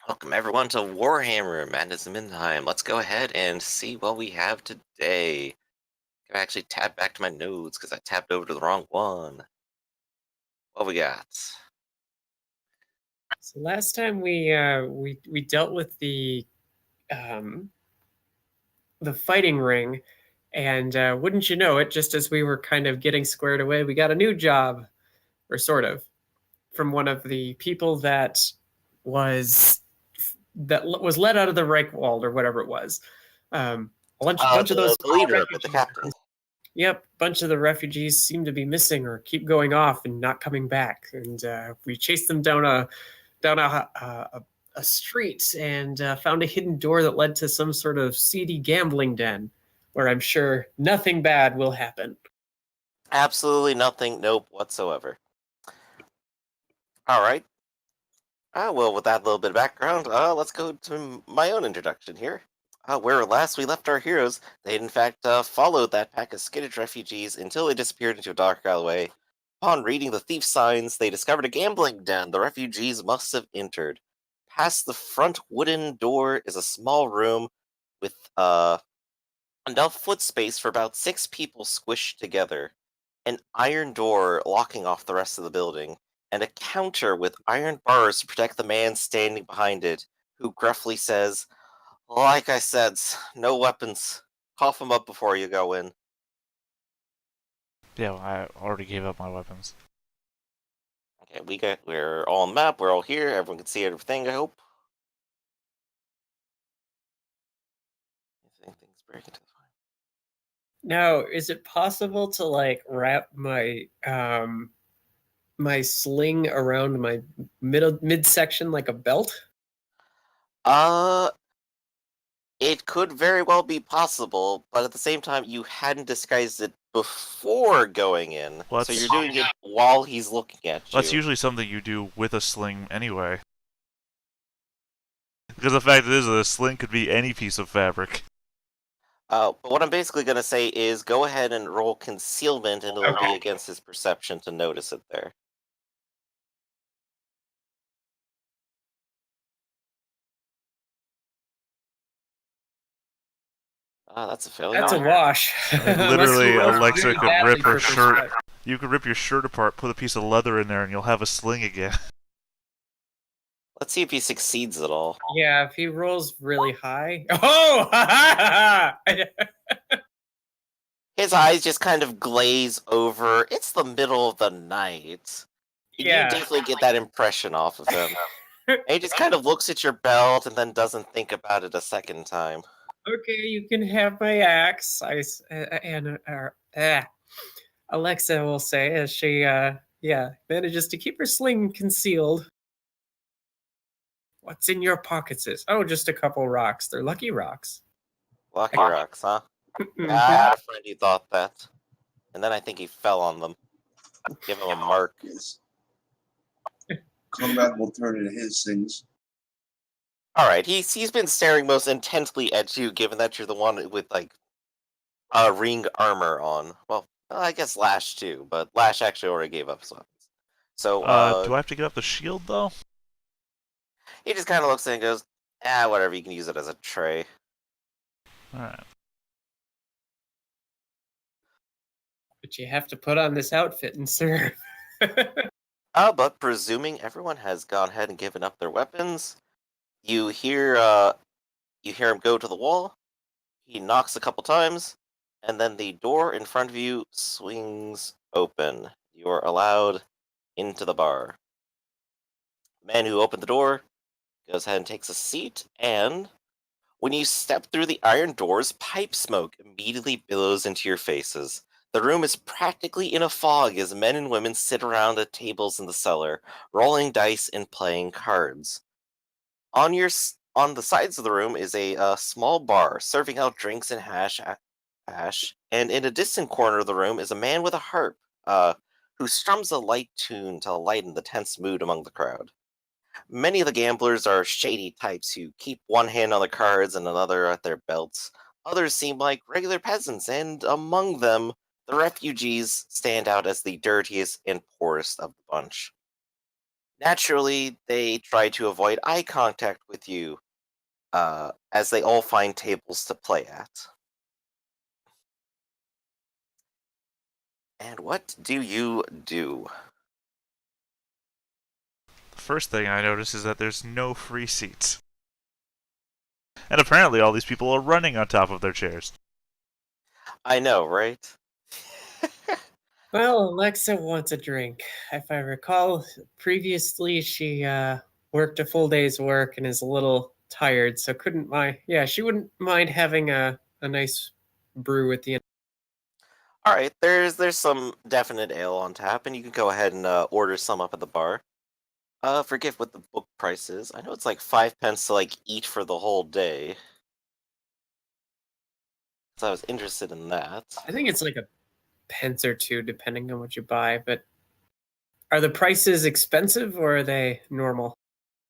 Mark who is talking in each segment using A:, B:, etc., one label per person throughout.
A: Welcome everyone to Warhammer Madness in Middenheim. Let's go ahead and see what we have today. Can I actually tab back to my notes because I tabbed over to the wrong one? What we got?
B: So last time we dealt with um, the fighting ring, and wouldn't you know it, just as we were kind of getting squared away, we got a new job, or sort of, from one of the people was that was let out of the Reichwald or whatever it was. A bunch of those
A: The leader of it, the
B: refugees.
A: captain.
B: Yep, a bunch of the refugees seem to be missing or keep going off and not coming back, and we chased them down a street and found a hidden door that led to some sort of seedy gambling den where I'm sure nothing bad will happen.
A: Absolutely nothing, nope, whatsoever. All right. Well, with that little bit of background, let's go to my own introduction here. Where last we left our heroes, they had in fact followed that pack of skittish refugees until they disappeared into a dark alleyway. Upon reading the thief signs, they discovered a gambling den the refugees must have entered. Past the front wooden door is a small room with enough foot space for about 6 people squished together, an iron door locking off the rest of the building, and a counter with iron bars to protect the man standing behind it, who gruffly says, "Like I said, no weapons. Cough 'em up before you go in."
C: Yeah, well, I already gave up my weapons.
A: Okay, we're all on the map, we're all here, everyone can see everything, I hope. Anything's breaking to the fire.
B: Now, is it possible to like wrap my sling around my midsection like a belt?
A: Uh It could very well be possible, but at the same time, you hadn't disguised it before going in,
C: Well,
A: so you're doing it while he's looking at
C: that's
A: you.
C: usually something you do with a sling anyway. Because the fact is, a sling could be any piece of fabric.
A: But what I'm basically going to say is go ahead and roll concealment, and it'll be
B: Okay.
A: against his perception to notice it there. That's a failure.
B: That's a wash.
C: I mean,
B: Unless he
C: literally,
B: rolls
C: Alexa
B: really
C: could
B: badly
C: rip her
B: for
C: shirt.
B: perception.
C: You could rip your shirt apart, put a piece of leather in there, and you'll have a sling again.
A: Let's see if he succeeds at all.
B: Yeah, if he rolls really high. Oh!
A: His eyes just kind of glaze over. It's the middle of the night. You
B: Yeah.
A: definitely get that impression off of him. And he just kind of looks at your belt and then doesn't think about it a second time.
B: Okay, you can have my axe. Alexa will say as she, manages to keep her sling concealed. What's in your pockets? Oh, just a couple rocks. They're lucky rocks.
A: Lucky rocks, huh?
B: Mhm.
A: I had a friend who thought that. And then I think he fell on them. Give him a mark.
D: Yes. Combat will turn into his things.
A: Alright, he's been staring most intently at you, given that you're the one with, like, ring armor on. Well, I guess Lash too, but Lash actually already gave up his weapons. So,
C: Do I have to get up the shield, though?
A: he just kind of looks at it and goes, whatever, you can use it as a tray.
C: Alright.
B: But you have to put on this outfit and serve.
A: But presuming everyone has gone ahead and given up their weapons, you hear him go to the wall. He knocks a couple times, and then the door in front of you swings open. You are allowed into the bar. The man who opened the door goes ahead and takes a seat, and when you step through the iron doors, pipe smoke immediately billows into your faces. The room is practically in a fog as men and women sit around at tables in the cellar, rolling dice and playing cards. On the sides of the room is a small bar serving out drinks and hash, and in a distant corner of the room is a man with a harp, who strums a light tune to lighten the tense mood among the crowd. Many of the gamblers are shady types who keep one hand on the cards and another at their belts. Others seem like regular peasants, and among them, the refugees stand out as the dirtiest and poorest of the bunch. Naturally, they try to avoid eye contact with you, as they all find tables to play at. And what do you do?
C: The first thing I notice is that there's no free seats. And apparently all these people are running on top of their chairs.
A: I know, right?
B: Well, Alexa wants a drink. If I recall, previously she worked a full day's work and is a little tired, so couldn't mind. Yeah, she wouldn't mind having a nice brew at the end.
A: All right, there's some definite ale on tap, and you can go ahead and order some up at the bar. Forget what the book price is. I know it's like 5 pence to like eat for the whole day. So I was interested in that.
B: I think it's like a pence or two, depending on what you buy. But are the prices expensive or are they normal?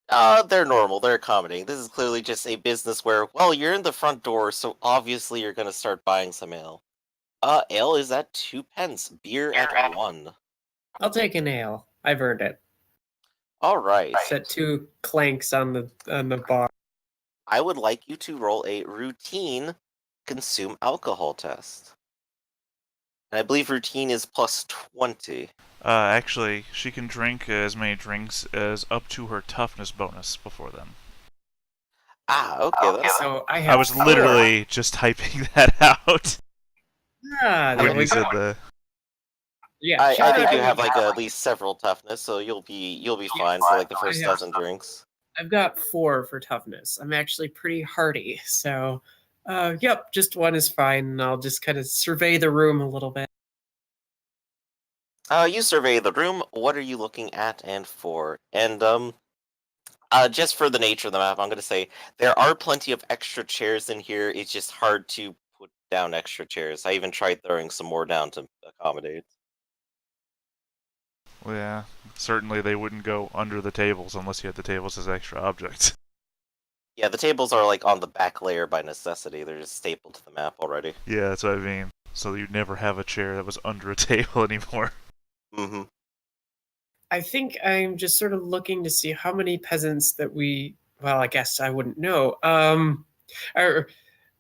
A: They're normal. They're accommodating. This is clearly just a business where, well, you're in the front door, so obviously you're gonna start buying some ale. Ale is at 2 pence. Beer at 1.
B: I'll take an ale. I've earned it.
A: All right.
B: Set 2 clanks on the bar.
A: I would like you to roll a routine consume alcohol test. And I believe routine is plus 20.
C: Actually, she can drink as many drinks as up to her toughness bonus before then.
A: Ah, okay. That's
B: So I
C: I
B: have
C: was
B: 4.
C: literally just typing that out
B: There
C: when
B: we
C: you said
B: go.
C: the.
B: Yeah,
A: I think you have like at least several toughness, so you'll be fine for like the first
B: I have-
A: dozen drinks.
B: I've got 4 for toughness. I'm actually pretty hardy, so yep, just 1 is fine. And I'll just kind of survey the room a little bit.
A: You survey the room. What are you looking at and for? And just for the nature of the map, I'm gonna say there are plenty of extra chairs in here. It's just hard to put down extra chairs. I even tried throwing some more down to accommodate.
C: Well, yeah, certainly they wouldn't go under the tables unless you had the tables as extra objects.
A: Yeah, the tables are like on the back layer by necessity. They're just stapled to the map already.
C: Yeah, that's what I mean. So you'd never have a chair that was under a table anymore.
A: Mm-hmm.
B: I think I'm just sort of looking to see how many peasants that we. Well, I guess I wouldn't know. Are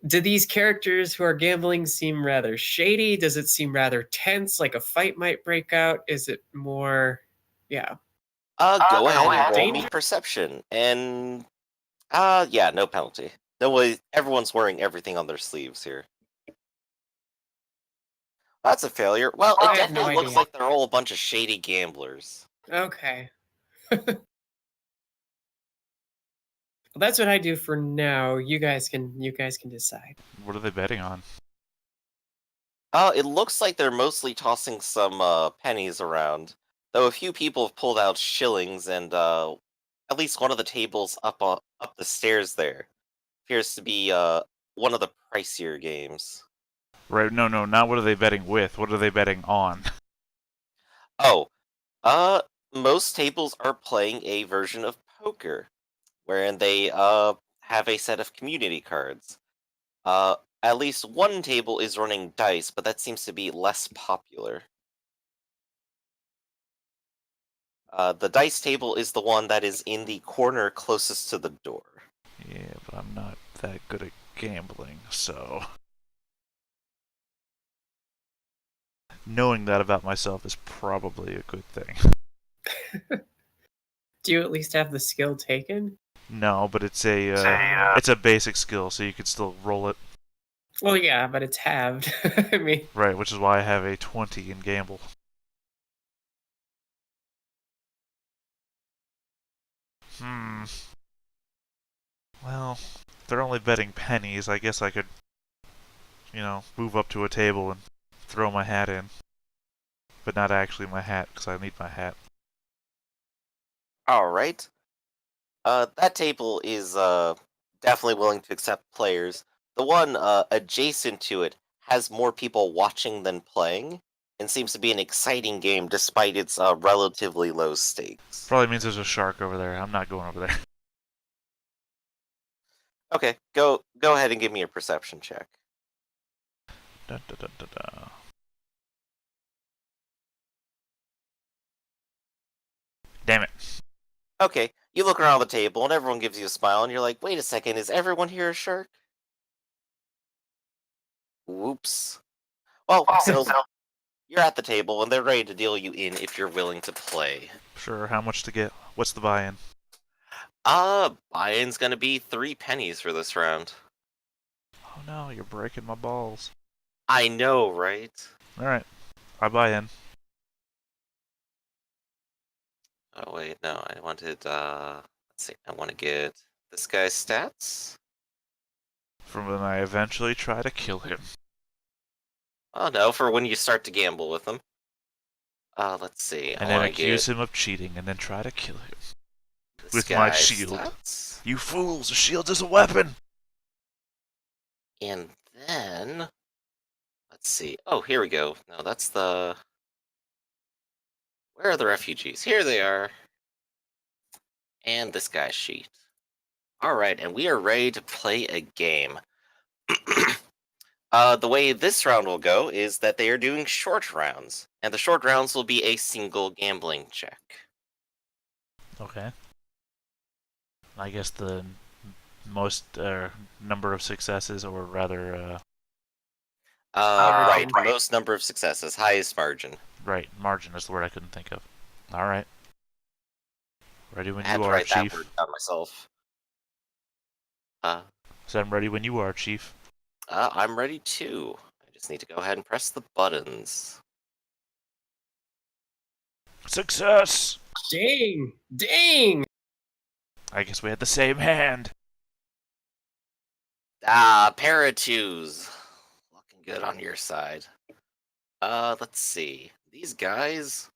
B: do these characters who are gambling seem rather shady? Does it seem rather tense, like a fight might break out? Is it more, yeah?
A: Go ahead and roll me
B: Danger?
A: perception. And yeah, no penalty. No way. Everyone's wearing everything on their sleeves here. That's a failure. Well,
B: I
A: it
B: have no
A: definitely looks
B: idea.
A: like they're all a bunch of shady gamblers.
B: Okay. Well, that's what I do for now. You guys can decide.
C: What are they betting on?
A: It looks like they're mostly tossing some pennies around, though a few people have pulled out shillings, and at least one of the tables up the stairs there appears to be one of the pricier games.
C: Right, no, not what are they betting with. What are they betting on?
A: Oh, most tables are playing a version of poker, wherein they have a set of community cards. At least one table is running dice, but that seems to be less popular. The dice table is the one that is in the corner closest to the door.
C: Yeah, but I'm not that good at gambling, so. Knowing that about myself is probably a good thing.
B: Do you at least have the skill taken?
C: No, but it's a basic skill, so you could still roll it.
B: Well, yeah, but it's halved. I mean,
C: Right, which is why I have a 20 in gamble. Well, if they're only betting pennies, I guess I could, move up to a table and throw my hat in. But not actually my hat, because I need my hat.
A: All right. That table is definitely willing to accept players. The one adjacent to it has more people watching than playing, and seems to be an exciting game despite its relatively low stakes.
C: Probably means there's a shark over there. I'm not going over there.
A: Okay, go ahead and give me a perception check.
C: Dun, dun, dun, dun, dun. Damn it.
A: Okay, you look around the table and everyone gives you a smile, and you're like, wait a second, is everyone here a shark? Whoops. Well, so you're at the table and they're ready to deal you in if you're willing to play.
C: Sure, how much to get? What's the buy-in?
A: Buy-in's gonna be 3 pennies for this round.
C: Oh no, you're breaking my balls.
A: I know, right?
C: Alright, I buy in.
A: Oh wait, no, I wanted, let's see, I want to get this guy's stats.
C: From when I eventually try to kill him.
A: Oh no, for when you start to gamble with him. Let's see,
C: And
A: I
C: then
A: want to
C: accuse
A: get
C: him of cheating and then try to kill him.
A: this
C: With my
A: guy's
C: shield.
A: stats.
C: You fools, a shield is a weapon!
A: And then, let's see, oh, here we go. No, that's the... Where are the refugees? Here they are. And this guy's sheet. Alright, and we are ready to play a game. The way this round will go is that they are doing short rounds, and the short rounds will be a single gambling check.
C: Okay. I guess the most number of successes, or rather,
A: Right,
B: Margin.
A: most number of successes, highest margin.
C: right, margin is the word I couldn't think of. Alright. Ready when
A: I had
C: you
A: to
C: are,
A: write that
C: Chief.
A: word down myself.
C: So I'm ready when you are, Chief.
A: I'm ready too. I just need to go ahead and press the buttons.
C: Success!
B: Dang! Dang!
C: I guess we had the same hand.
A: Pair of twos. Looking good on your side. Let's see. These guys...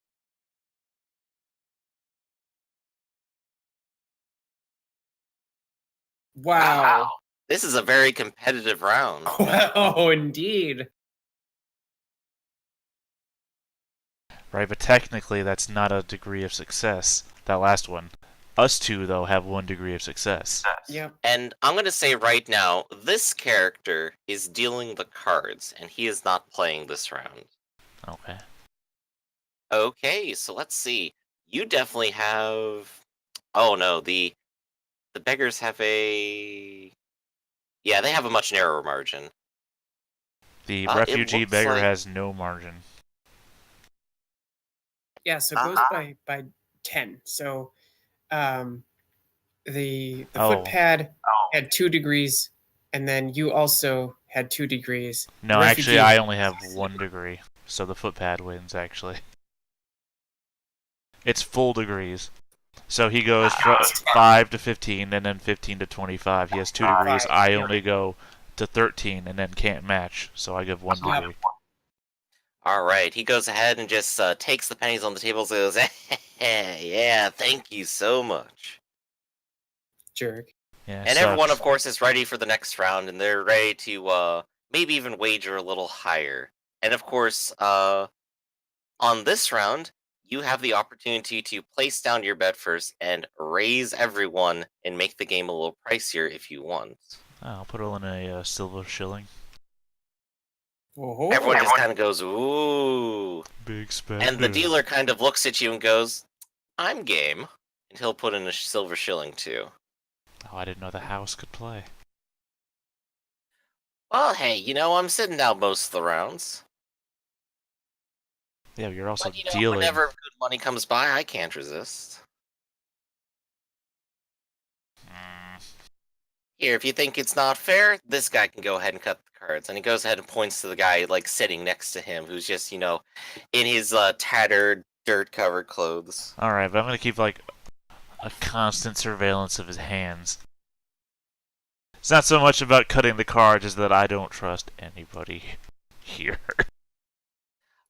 B: Wow.
A: This is a very competitive round.
B: Wow, indeed.
C: Right, but technically that's not a degree of success. That last one. Us two, though, have 1 degree of success.
B: Yep.
A: And I'm gonna say right now, this character is dealing the cards, and he is not playing this round.
C: Okay.
A: Okay, so let's see. You definitely have... Oh no, the beggars have a... Yeah, they have a much narrower margin.
C: The
A: It
C: refugee
A: looks
C: beggar
A: like...
C: has no margin.
B: Yeah, so it goes by 10. So the
C: Oh.
B: footpad had 2 degrees, and then you also had 2 degrees.
C: No,
B: The
C: actually,
B: refugee-
C: I only have 1 degree. So the footpad wins, actually. It's full degrees. So he goes from 5 to 15, and then 15 to 25. He has 2 degrees. I only go to 13, and then can't match. So I give 1 degree.
A: Alright, he goes ahead and just takes the pennies on the table and goes, yeah, thank you so much.
B: Jerk.
C: Yeah,
A: And everyone,
C: sucks.
A: of course, is ready for the next round, and they're ready to maybe even wager a little higher. And of course, on this round, you have the opportunity to place down your bet first and raise everyone and make the game a little pricier if you want.
C: I'll put it in a silver shilling.
B: Oh,
A: Everyone just kind of goes, ooh.
C: Big spender.
A: And the dealer kind of looks at you and goes, I'm game. And he'll put in a silver shilling too.
C: Oh, I didn't know the house could play.
A: Well, hey, I'm sitting down most of the rounds.
C: Yeah, but you're also
A: But,
C: dealing.
A: whenever good money comes by, I can't resist. Here, if you think it's not fair, this guy can go ahead and cut the cards. And he goes ahead and points to the guy, like, sitting next to him, who's just, in his tattered, dirt-covered clothes.
C: Alright, but I'm gonna keep, like, a constant surveillance of his hands. It's not so much about cutting the cards as that I don't trust anybody here.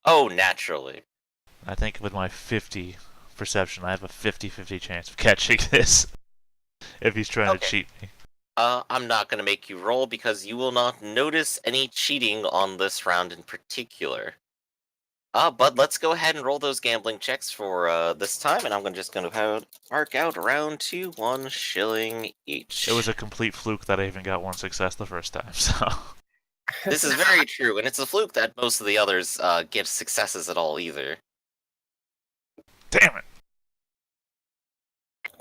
A: Oh, naturally.
C: I think with my 50 perception, I have a 50-50 chance of catching this if he's trying to cheat me.
A: I'm not going to make you roll because you will not notice any cheating on this round in particular. But let's go ahead and roll those gambling checks for this time, and I'm just going to mark out round 2, 1 shilling each.
C: It was a complete fluke that I even got 1 success the first time, so...
A: This is very true, and it's a fluke that most of the others get successes at all either.
C: Damn it!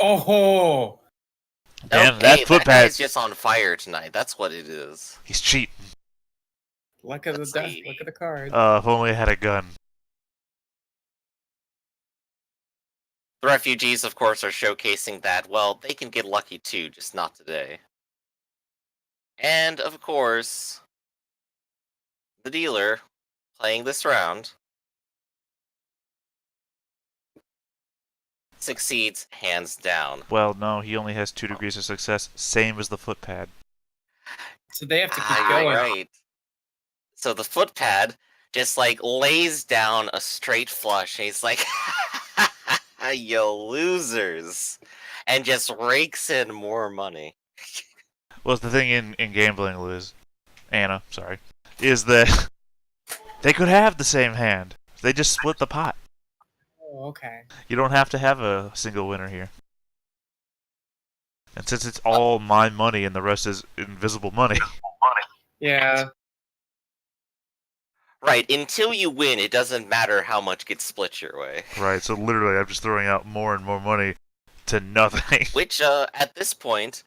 B: Oh,
C: Damn,
A: Okay,
C: that foot
A: that guy's
C: pad.
A: just on fire tonight. That's what it is.
C: He's cheating.
B: look at the
A: Let's
B: death.
A: see.
B: Look at the card.
C: If only I had a gun.
A: The refugees, of course, are showcasing that, well, they can get lucky too, just not today. And, of course, the dealer, playing this round, succeeds hands down.
C: Well, no, he only has 2 degrees of success, same as the foot pad.
B: So they have to keep
A: You're
B: going.
A: right. So the footpad just like lays down a straight flush. And he's like, "You losers," and just rakes in more money.
C: Well, the thing in gambling, Liz, Anna, sorry, is that they could have the same hand. They just split the pot.
B: Oh, okay.
C: You don't have to have a single winner here. And since it's all my money and the rest is invisible money,
B: Yeah.
A: Right, until you win, it doesn't matter how much gets split your way.
C: right? So literally, I'm just throwing out more and more money to nothing.
A: Which, at this point,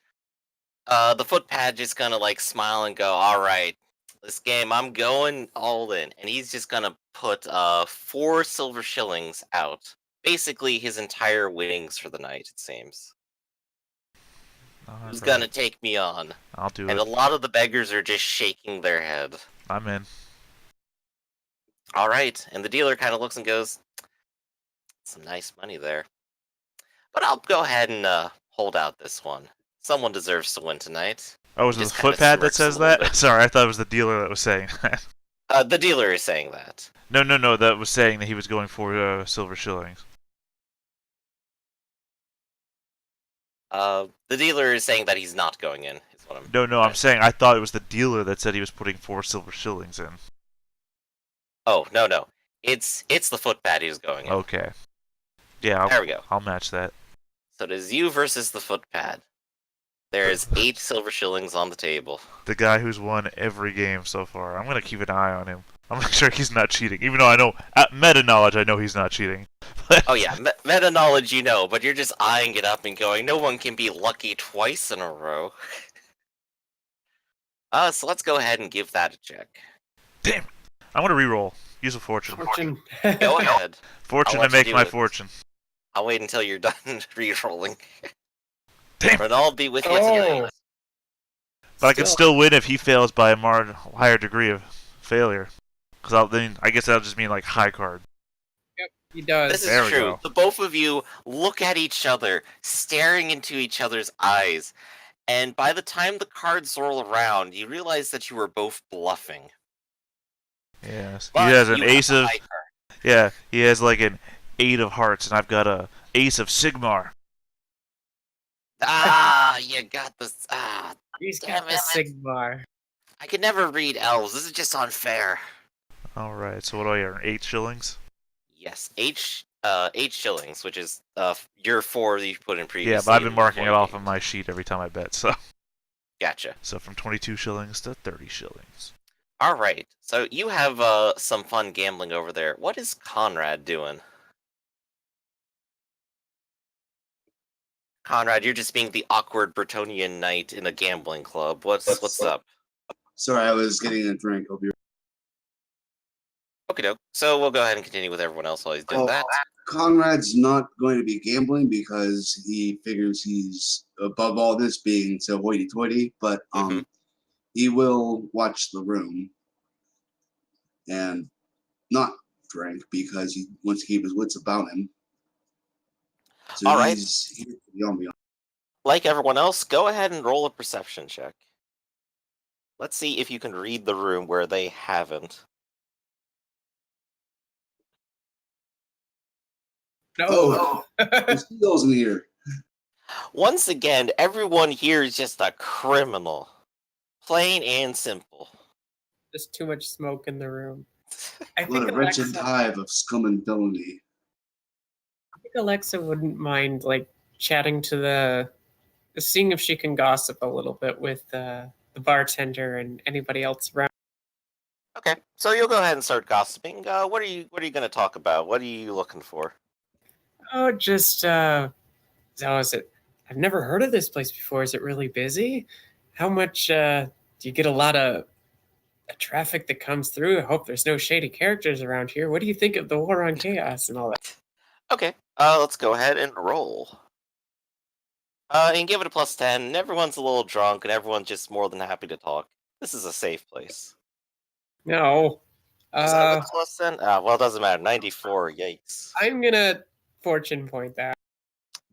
A: the footpad just gonna like smile and go, "All right, this game, I'm going all in," and he's just gonna put 4 silver shillings out, basically his entire winnings for the night. It seems. Who's
C: Alright,
A: gonna take me on?
C: I'll do
A: And
C: it.
A: a lot of the beggars are just shaking their head.
C: I'm in.
A: All right, and the dealer kind of looks and goes, "Some nice money there, but I'll go ahead and hold out this one. Someone deserves to win tonight."
C: Oh, is it the
A: Just kinda
C: footpad that
A: smirks a
C: says
A: little
C: that?
A: bit.
C: Sorry, I thought it was the dealer that was saying that.
A: The dealer is saying that.
C: No, that was saying that he was going for silver shillings.
A: The dealer is saying that he's not going in. Is what I'm.
C: No, I'm saying I thought it was the dealer that said he was putting 4 silver shillings in.
A: Oh no, it's the footpad who's going in.
C: Okay. Yeah,
A: There we go.
C: I'll match that.
A: So it is you versus the footpad. There is 8 silver shillings on the table.
C: The guy who's won every game so far. I'm gonna keep an eye on him. I'm gonna make sure he's not cheating, even though I know, at meta knowledge, I know he's not cheating.
A: Oh yeah, meta knowledge you know, but you're just eyeing it up and going, no one can be lucky twice in a row. So let's go ahead and give that a check.
C: Damn. I'm gonna re-roll. Use a fortune.
B: Fortune.
A: Go ahead.
C: Fortune
A: I'll
C: to
A: let you
C: make
A: do
C: my
A: it.
C: fortune.
A: I'll wait until you're done re-rolling.
C: Damn.
A: But I'll be with you
B: Oh.
A: tonight.
C: But I can still win if he fails by a higher degree of failure. Because then I guess that'll just mean like high card.
B: Yep, he does.
A: This
C: There
A: is
C: we
A: true.
C: go.
A: The both of you look at each other, staring into each other's eyes, and by the time the cards roll around, you realize that you were both bluffing.
C: Yes. He
A: But
C: has an
A: you
C: ace
A: have the
C: of...
A: high card.
C: Yeah, he has like an 8 of hearts, and I've got a ace of Sigmar.
A: Ah, you got this. Ah,
B: He's
A: damn
B: got the
A: it.
B: Sigmar.
A: I can never read elves. This is just unfair.
C: Alright, so what do I earn? 8 shillings?
A: Yes, 8 shillings, which is your 4 that you put in previously.
C: Yeah, but I've been
A: in
C: marking it
A: one
C: off
A: game.
C: on my sheet every time I bet, so...
A: Gotcha.
C: So from 22 shillings to 30 shillings.
A: All right. So you have some fun gambling over there. What is Conrad doing? Conrad, you're just being the awkward Bretonian knight in a gambling club. What's up?
D: Sorry, I was getting a drink. I'll be
A: Okay, doke. So we'll go ahead and continue with everyone else while he's doing
D: Oh,
A: that.
D: Conrad's not going to be gambling because he figures he's above all this being so hoity-toity, but
A: Mhm.
D: he will watch the room and not drink because he wants to keep his wits about him. So
A: All right.
D: he's here for the ambiance.
A: Like everyone else, go ahead and roll a perception check. Let's see if you can read the room where they haven't.
B: No.
D: Oh, there's seagulls in here.
A: Once again, everyone here is just a criminal. Plain and simple.
B: There's too much smoke in the room. I
D: What
B: think
D: a wretched
B: Alexa,
D: hive of scum and villainy.
B: I think Alexa wouldn't mind like chatting to seeing if she can gossip a little bit with the bartender and anybody else around.
A: Okay, so you'll go ahead and start gossiping. What are you going to talk about? What are you looking for?
B: Oh, just So is it? I've never heard of this place before. Is it really busy? How much do you get? A lot of traffic that comes through. I hope there's no shady characters around here. What do you think of the War on Chaos and all that?
A: Okay, let's go ahead and roll. And give it a +10. Everyone's a little drunk, and everyone's just more than happy to talk. This is a safe place.
B: No.
A: Is that with +10? Well, it doesn't matter. 94. Yikes.
B: I'm gonna fortune point that.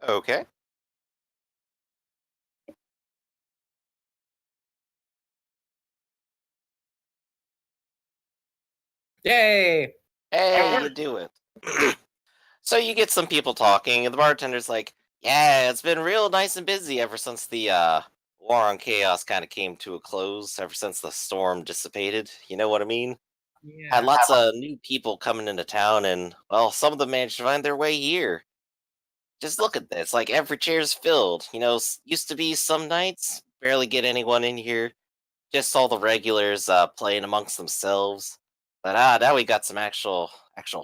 A: Okay.
B: Yay!
A: Hey, you do it. So you get some people talking, and the bartender's like, "Yeah, it's been real nice and busy ever since the War on Chaos kind of came to a close. Ever since the storm dissipated. You know what I mean? Had
B: Yeah.
A: lots of new people coming into town, and well, some of them managed to find their way here. Just look at this. Like every chair's filled. You know, used to be some nights barely get anyone in here. Just all the regulars playing amongst themselves. But now we got some actual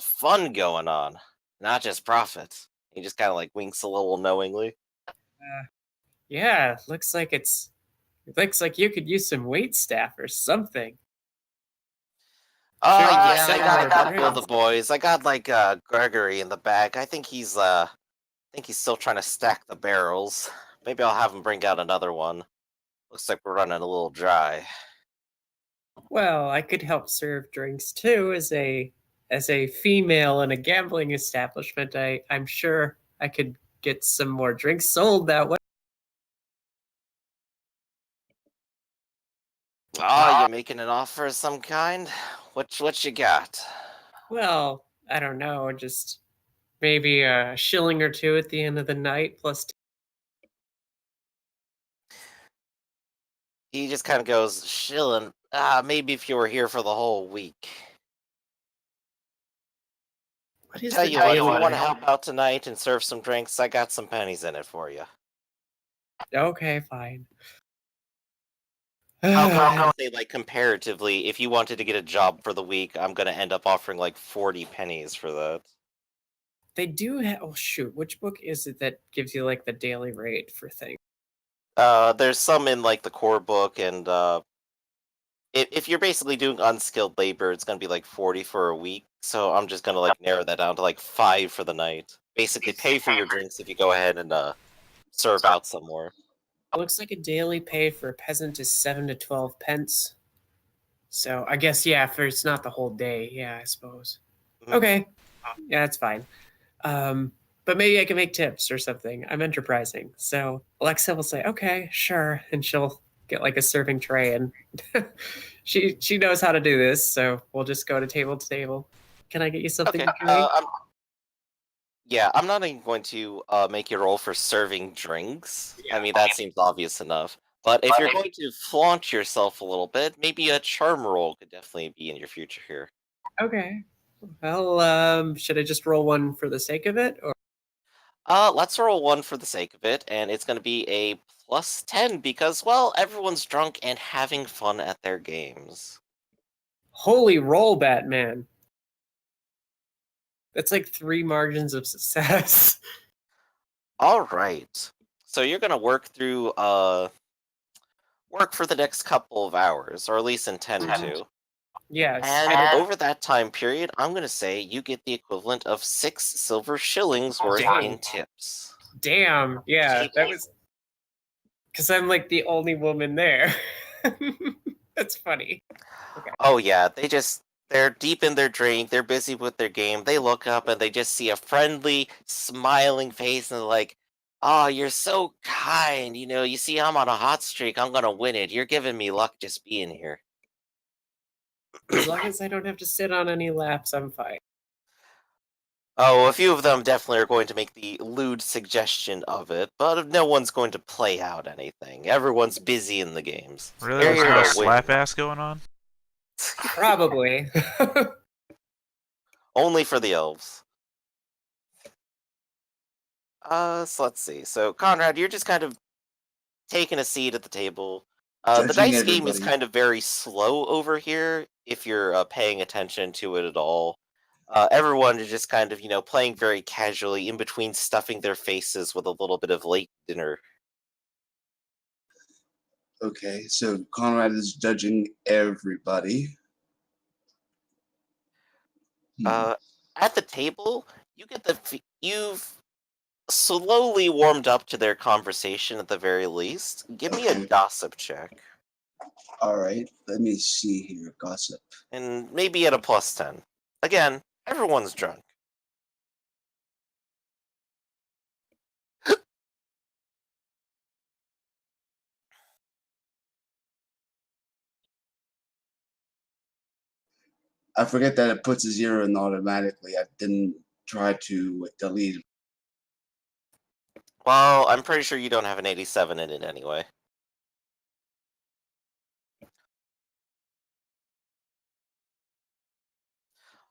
A: fun going on, not just profit. He just kind of like winks a little knowingly.
B: Yeah, looks like it looks like you could use some wait staff or something.
A: Oh
B: Sure,
A: yeah,
B: send
A: I got a
B: more
A: couple of the
B: drinks.
A: boys. I got like Gregory in the back. I think he's still trying to stack the barrels. Maybe I'll have him bring out another one. Looks like we're running a little dry.
B: Well, I could help serve drinks too as a female in a gambling establishment. I'm sure I could get some more drinks sold that way.
A: Oh, you making an offer of some kind? What you got?
B: Well, I don't know, just maybe a shilling or two at the end of the night plus.
A: He just kind of goes, "Shillin'. Maybe if you were here for the whole week.
B: What is
A: Tell
B: the
A: you what, if
B: daily
A: you want to
B: rate?
A: help out tonight and serve some drinks, I got some pennies in it for you."
B: Okay, fine.
A: I'll say, like, comparatively, if you wanted to get a job for the week, I'm gonna end up offering like 40 pennies for that.
B: They do have. Oh shoot, which book is it that gives you like the daily rate for things?
A: There's some in like the core book, and if you're basically doing unskilled labor, it's gonna be like 40 for a week. So I'm just gonna like narrow that down to like 5 for the night. Basically, pay for your drinks if you go ahead and serve out some more.
B: It looks like a daily pay for a peasant is 7 to 12 pence. So I guess yeah, if it's not the whole day, yeah, I suppose.
A: Mhm.
B: Okay, yeah, that's fine. But maybe I can make tips or something. I'm enterprising, so Alexa will say, "Okay, sure," and she'll get like a serving tray, and she knows how to do this. So we'll just go to table. Can I get you something
A: Okay.
B: to drink?
A: Yeah, I'm not even going to make you roll for serving drinks. I mean, that seems obvious enough. But if you're going to flaunt yourself a little bit, maybe a charm roll could definitely be in your future here.
B: Okay. Well, should I just roll one for the sake of it, or
A: Let's roll one for the sake of it, and it's going to be a +10 because, well, everyone's drunk and having fun at their games.
B: holy roll, Batman? That's like 3 margins of success.
A: All right. So you're going to work for the next couple of hours, or at least intend to.
B: Yes.
A: And over that time period, I'm going to say you get the equivalent of 6 silver shillings worth
B: Dang.
A: in tips.
B: Damn. Yeah, that was because I'm like the only woman there. That's funny. Okay.
A: Oh yeah, they're deep in their drink, they're busy with their game. They look up and they just see a friendly, smiling face and they're like, "Oh, you're so kind. You know, you see I'm on a hot streak. I'm going to win it. You're giving me luck just being here."
B: As long as I don't have to sit on any laps, I'm fine.
A: Oh, a few of them definitely are going to make the lewd suggestion of it, but no one's going to play out anything. Everyone's busy in the games.
C: Really?
A: They're
C: There's
A: here
C: no
A: to win.
C: slap ass going on?
B: Probably.
A: Only for the elves. So let's see. So Conrad, you're just kind of taking a seat at the table. The
D: Judging
A: dice game is
D: everybody.
A: kind of very slow over here if you're paying attention to it at all. Everyone is just kind of, playing very casually in between stuffing their faces with a little bit of late dinner.
D: Okay, so Conrad is judging everybody. Hmm.
A: At the table, you've slowly warmed up to their conversation at the very least. Give me a
D: Okay.
A: gossip check,
D: All right, let me see here. Gossip.
A: and maybe at a +10. Again, everyone's drunk.
D: I forget that it puts a 0 in automatically. I didn't try to delete it.
A: Well, I'm pretty sure you don't have an 87 in it anyway.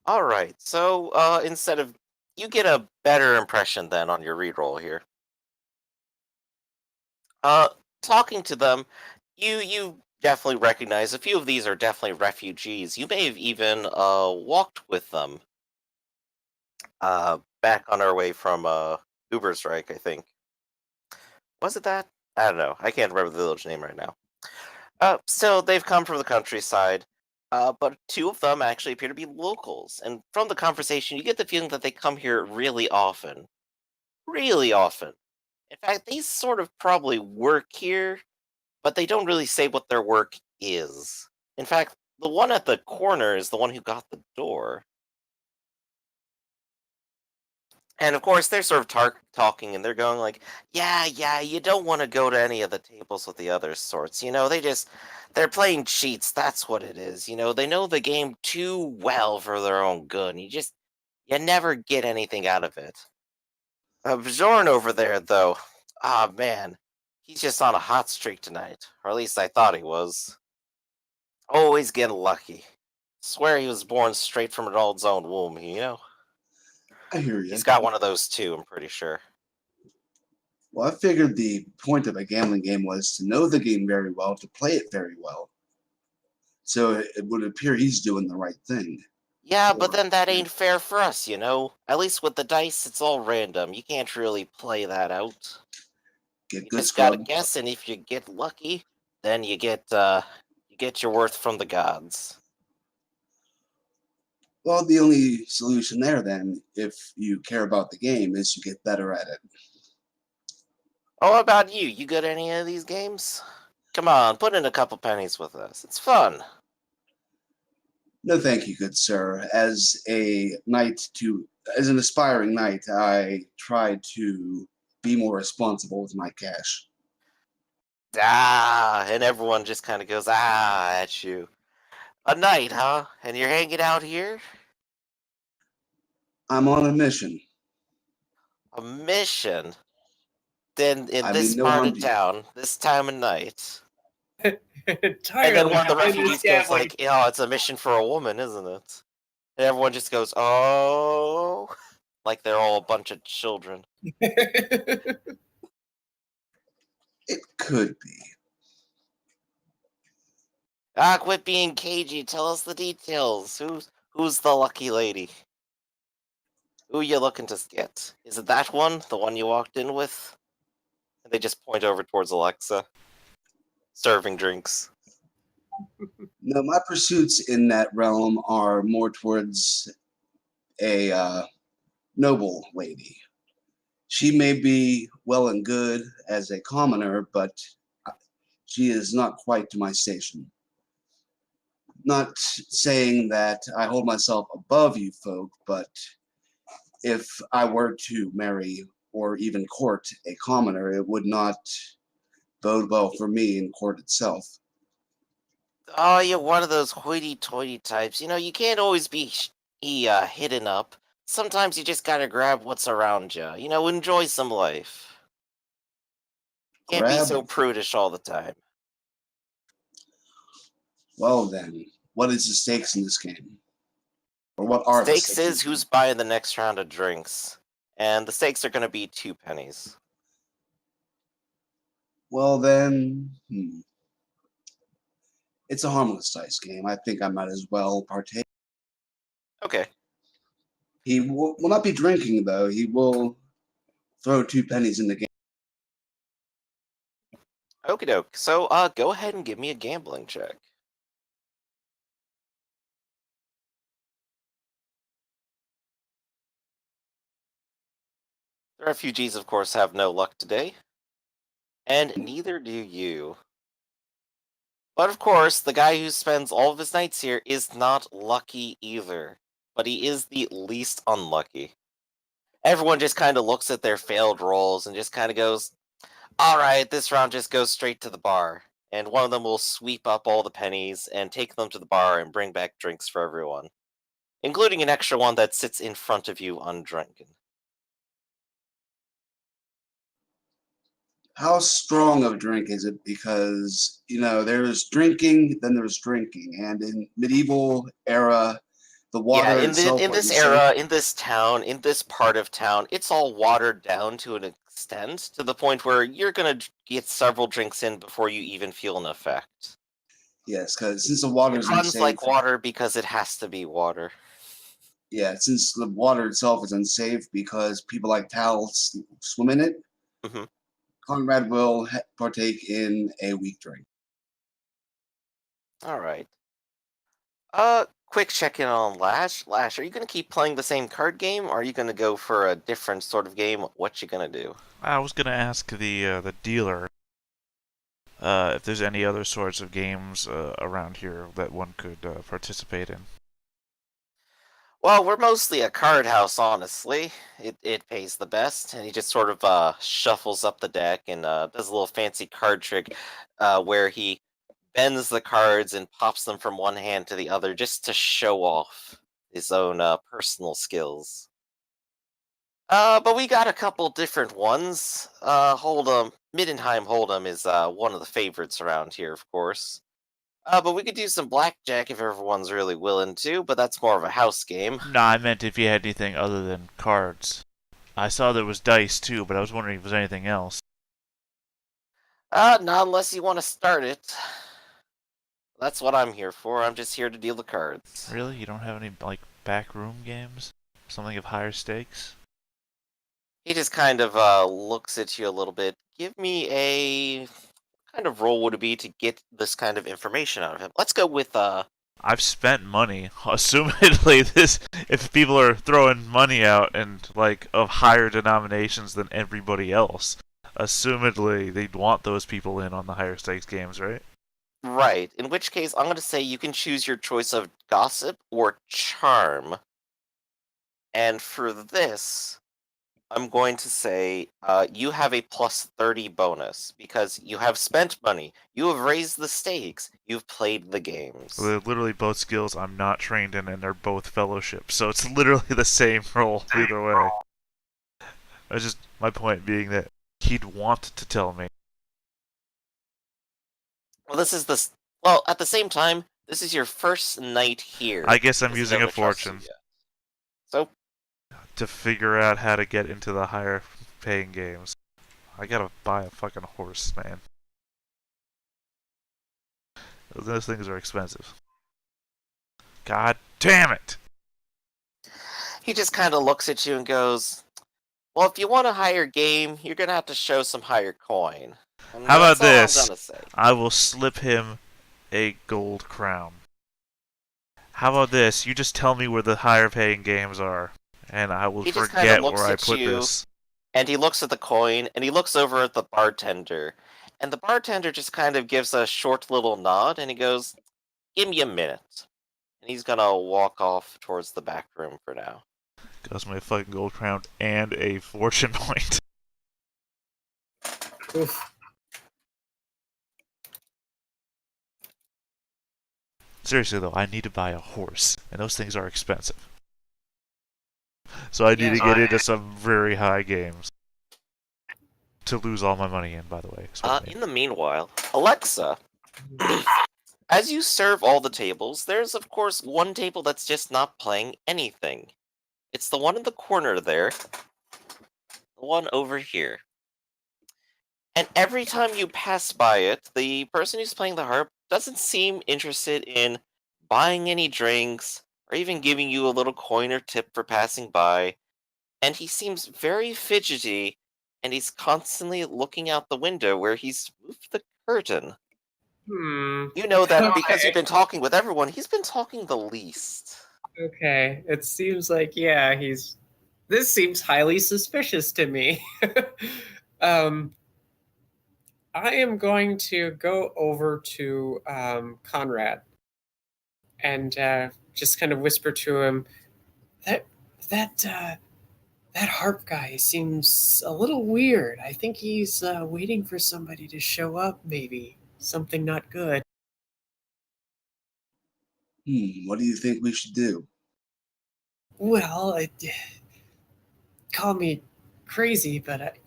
A: Alright, so instead of. You get a better impression then on your reroll here. Uh, Talking to them, you definitely recognize a few of these are definitely refugees. You may have even walked with them back on our way from Uberstrike, I think. Was it that? I don't know. I can't remember the village name right now. So they've come from the countryside, but two of them actually appear to be locals. And from the conversation, you get the feeling that they come here really often. Really often. In fact, they sort of probably work here, but they don't really say what their work is. In fact, the one at the corner is the one who got the door. And of course, they're sort of talking and they're going like, yeah, yeah, you don't want to go to any of the tables with the other sorts. They're playing cheats. That's what it is. They know the game too well for their own good. And you never get anything out of it. Bjorn over there, though, ah, man, he's just on a hot streak tonight. Or at least I thought he was. Always getting lucky. Swear he was born straight from an old own womb.
D: I hear
A: He's
D: you.
A: got one of those too, I'm pretty sure.
D: Well, I figured the point of a gambling game was to know the game very well, to play it very well. So it would appear he's doing the right thing.
A: Yeah, but
D: Or
A: then that ain't fair for us. At least with the dice, it's all random. You can't really play that out.
D: get
A: You
D: good
A: just gotta
D: scrub.
A: guess, and if you get lucky, then you get your worth from the gods.
D: Well, the only solution there, then, if you care about the game, is you get better at it.
A: Oh, how about you? You good at any of these games? Come on, put in a couple pennies with us. It's fun.
D: No, thank you, good sir. As an aspiring knight, I try to be more responsible with my cash.
A: Ah, and everyone just kind of goes at you. A night, huh? And you're hanging out here?
D: I'm on a mission.
A: A mission? Then in
D: I mean,
A: this
D: no
A: part
D: harm
A: of
D: to you.
A: town, this time of night. And then
B: Entirely
A: one of the refugees goes
B: understanding.
A: like, it's a mission for a woman, isn't it? And everyone just goes, oh, like they're all a bunch of children.
D: It could be.
A: Ah, quit being cagey. Tell us the details. Who's the lucky lady? Who you looking to get? Is it that one? The one you walked in with? And they just point over towards Alexa, serving drinks.
D: No, my pursuits in that realm are more towards a noble lady. She may be well and good as a commoner, but she is not quite to my station. Not saying that I hold myself above you folk, but if I were to marry or even court a commoner, it would not bode well for me in court itself.
A: Oh, you're one of those hoity-toity types. You can't always be hidden up. Sometimes you just gotta grab what's around you. Enjoy some life. Can't be
D: Grab?
A: so prudish all the time.
D: Well then, what is the stakes in this game? Or what are the
A: Stakes
D: stakes in
A: is
D: this game?
A: who's buying the next round of drinks. And the stakes are gonna be 2 pennies.
D: Well then, it's a harmless dice game. I think I might as well partake.
A: Okay.
D: He will not be drinking, though. He will throw 2 pennies in the game.
A: Okie doke. So, go ahead and give me a gambling check. The refugees, of course, have no luck today, and neither do you. But of course, the guy who spends all of his nights here is not lucky either, but he is the least unlucky. Everyone just kind of looks at their failed rolls and just kind of goes, all right, this round just goes straight to the bar. And one of them will sweep up all the pennies and take them to the bar and bring back drinks for everyone, including an extra one that sits in front of you undrunken.
D: How strong of a drink is it? Because, there's drinking, then there's drinking. And in medieval era, the
A: Yeah,
D: water itself
A: in this
D: wasn't safe.
A: era, in this town, in this part of town, it's all watered down to an extent to the point where you're gonna get several drinks in before you even feel an effect.
D: Yes, because since the water
A: It
D: is
A: runs
D: unsafe,
A: like water because it has to be water.
D: yeah, since the water itself is unsafe because people like Tal swim in it,
A: Hmm.
D: Conrad will partake in a weak drink.
A: All right. Quick check in on Lash. Lash, are you gonna keep playing the same card game, or are you gonna go for a different sort of game? What you gonna do?
C: I was gonna ask the dealer if there's any other sorts of games around here that one could participate in.
A: Well, we're mostly a card house, honestly. It pays the best, and he just sort of shuffles up the deck and does a little fancy card trick, where he bends the cards and pops them from one hand to the other just to show off his own personal skills. But we got a couple different ones. Hold'em, Middenheim Hold'em is one of the favorites around here, of course. But we could do some blackjack if everyone's really willing to, but that's more of a house game.
C: No, I meant if you had anything other than cards. I saw there was dice too, but I was wondering if there was anything else.
A: Not unless you want to start it. That's what I'm here for. I'm just here to deal the cards.
C: Really? You don't have any like backroom games? Something of higher stakes?
A: He just kind of looks at you a little bit. Give me a kind of role would it be to get this kind of information out of him? Let's go with
C: I've spent money. Assumedly, if people are throwing money out and like of higher denominations than everybody else, assumedly they'd want those people in on the higher stakes games, right?
A: right. In which case, I'm going to say you can choose your choice of gossip or charm. And for this, I'm going to say you have a plus 30 bonus because you have spent money, you have raised the stakes, you've played the games.
C: They're literally both skills I'm not trained in, and they're both fellowship, so it's literally the same roll either way. That's just my point being that he'd want to tell me.
A: Well, this is the well. At the same time, this is your first night here.
C: I guess I'm
A: This is
C: using a
A: never trusted
C: fortune
A: yet. So
C: to figure out how to get into the higher paying games. I gotta buy a fucking horse, man. Those things are expensive. God damn it!
A: he just kind of looks at you and goes, "Well, if you want a higher game, you're gonna have to show some higher coin." And
C: How about
A: that's all I'm
C: this?
A: gonna say.
C: I will slip him a gold crown. How about this? You just tell me where the higher paying games are, and I will
A: He just kinda
C: forget
A: looks
C: where I
A: at
C: put
A: you,
C: this.
A: And he looks at the coin, and he looks over at the bartender, and the bartender just kind of gives a short little nod, and he goes, "Give me a minute." And he's gonna walk off towards the back room for now.
C: Cost me a fucking gold crown and a fortune point.
B: Oof.
C: Seriously though, I need to buy a horse, and those things are expensive. So I need to get into some very high games. To lose all my money in, by the way. is what I mean.
A: In the meanwhile, Alexa, as you serve all the tables, there's of course one table that's just not playing anything. It's the one in the corner there, the one over here. And every time you pass by it, the person who's playing the harp doesn't seem interested in buying any drinks, or even giving you a little coin or tip for passing by. And he seems very fidgety, and he's constantly looking out the window where he's moved the curtain.
B: Hmm.
A: You know that because you've
B: Okay.
A: been talking with everyone, he's been talking the least.
B: Okay. It seems like, yeah, this seems highly suspicious to me. um, I am going to go over to Conrad and just kind of whisper to him that that that harp guy seems a little weird. I think he's waiting for somebody to show up. Maybe something not good.
D: What do you think we should do?
B: Well, call me crazy, but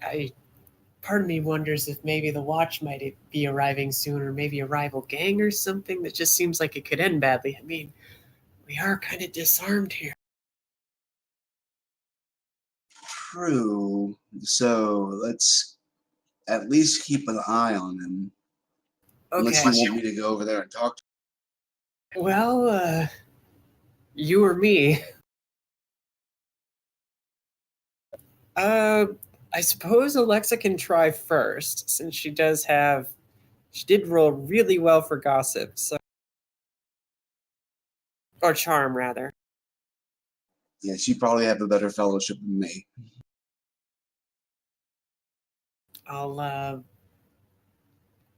B: part of me wonders if maybe the watch might be arriving soon, or maybe a rival gang or something that just seems like it could end badly. I mean, we are kind of disarmed here.
D: True. So let's at least keep an eye on him. Unless
B: Okay.
D: you want me to go over there and talk to
B: Well, you or me? Uh, I suppose Alexa can try first, since she did roll really well for gossip, so or charm rather.
D: him. Yeah, she probably have a better fellowship than me.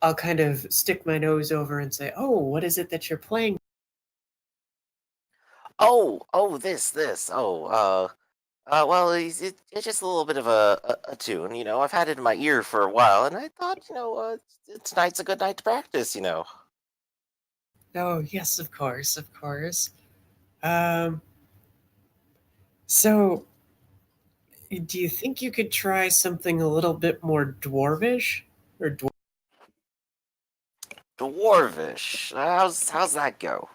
B: I'll kind of stick my nose over and say, "Oh, what is it that you're playing?"
A: Oh, this. Well, it's just a little bit of a tune, you know. I've had it in my ear for a while, and I thought, tonight's a good night to practice, you know.
B: Oh, yes, of course, of course. Um, so do you think you could try something a little bit more dwarvish or
A: Dwarvish. How's that go?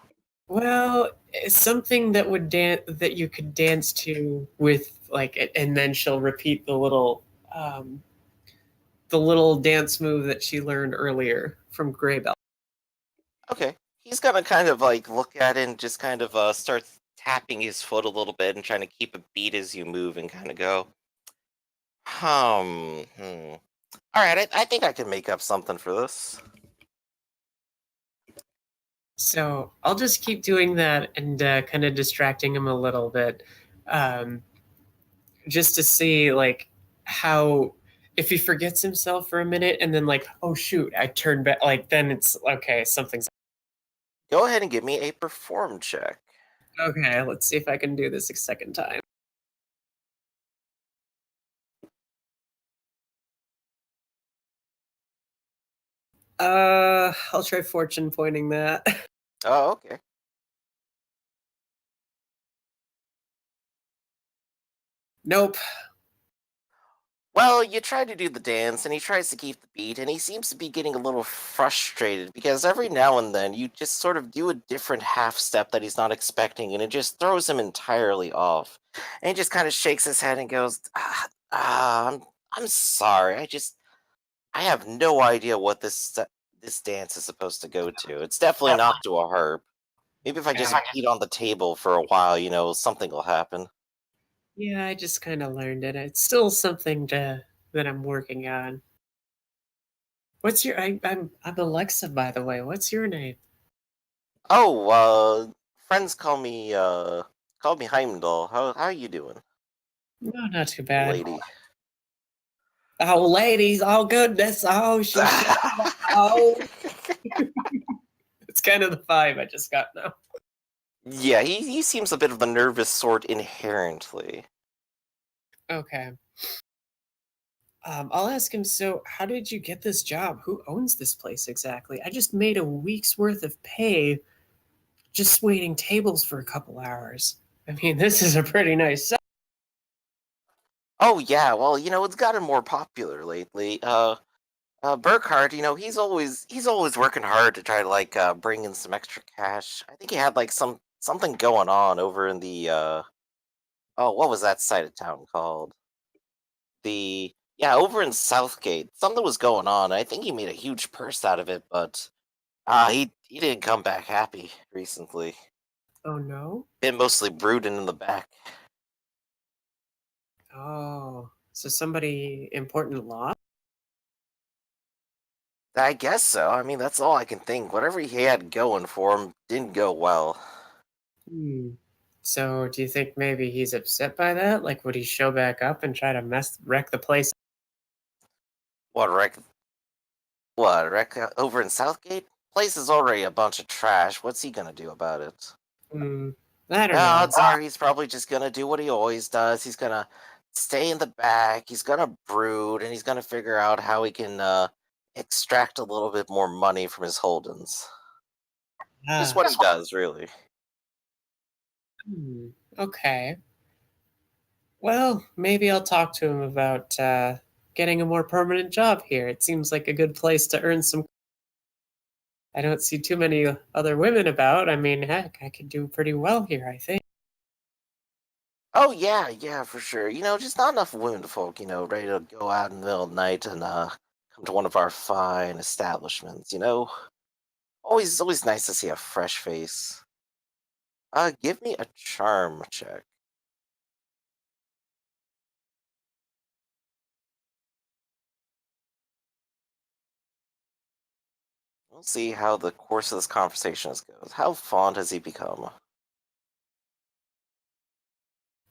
B: well, something that would that you could dance to with like, and then she'll repeat um, the little dance move that she learned earlier from Graybell.
A: Okay. He's gonna kind of like look at it and just kind of start tapping his foot a little bit and trying to keep a beat as you move and kind of go, hmm. All right, I think I can make up something for this.
B: So I'll just keep doing that and kind of distracting him a little bit, um, just to see like how if he forgets himself for a minute and then like, oh shoot, I turn back. Like then it's okay. Something's
A: Go ahead and give me a perform check.
B: okay. Let's see if I can do this a second time. I'll try fortune pointing that.
A: Oh, okay.
B: Nope.
A: Well, you try to do the dance, and he tries to keep the beat, and he seems to be getting a little frustrated because every now and then you just sort of do a different half step that he's not expecting, and it just throws him entirely off. And he just kind of shakes his head and goes, I'm sorry. I have no idea what this dance is supposed to go to. It's definitely not to a harp. Maybe if I just beat on the table for a while, something will happen.
B: Yeah, I just kind of learned it. It's still something that I'm working on. What's your? I'm Alexa, by the way. What's your name?
A: Oh, friends call me Heimdall. How are you doing,
B: No, not too bad.
A: lady?
B: Oh, ladies, oh goodness, oh she's oh. It's kind of the vibe I just got now.
A: Yeah, he seems a bit of the nervous sort inherently.
B: Okay. I'll ask him. So, how did you get this job? Who owns this place exactly? I just made a week's worth of pay just waiting tables for a couple hours. I mean, this is a pretty nice.
A: Oh yeah, well, it's gotten more popular lately. Burkhardt, he's always working hard to try to like bring in some extra cash. I think he had like something going on over in the oh, what was that side of town called? Over in Southgate. Something was going on. I think he made a huge purse out of it, but he didn't come back happy recently.
B: Oh no.
A: Been mostly brooding in the back.
B: Oh, so somebody important lost?
A: I guess so. I mean, that's all I can think. Whatever he had going for him didn't go well.
B: Hmm. So do you think maybe he's upset by that? Like, would he show back up and try to wreck the place?
A: What, wreck? What, wreck over in Southgate? Place is already a bunch of trash. What's he gonna do about it?
B: Hmm. I don't know.
A: Odds are he's probably just gonna do what he always does. He's gonna stay in the back. He's gonna brood, and he's gonna figure out how he can extract a little bit more money from his holdings. Just
B: Ah.
A: what he does, really.
B: Hmm. Okay. Well, maybe I'll talk to him about getting a more permanent job here. It seems like a good place to earn some. I don't see too many other women about. I mean, heck, I could do pretty well here, I think.
A: Oh yeah, yeah, for sure. Just not enough women folk, ready to go out in the middle of the night and come to one of our fine establishments. Always nice to see a fresh face. Give me a charm check. We'll see how the course of this conversation goes. How fond has he become?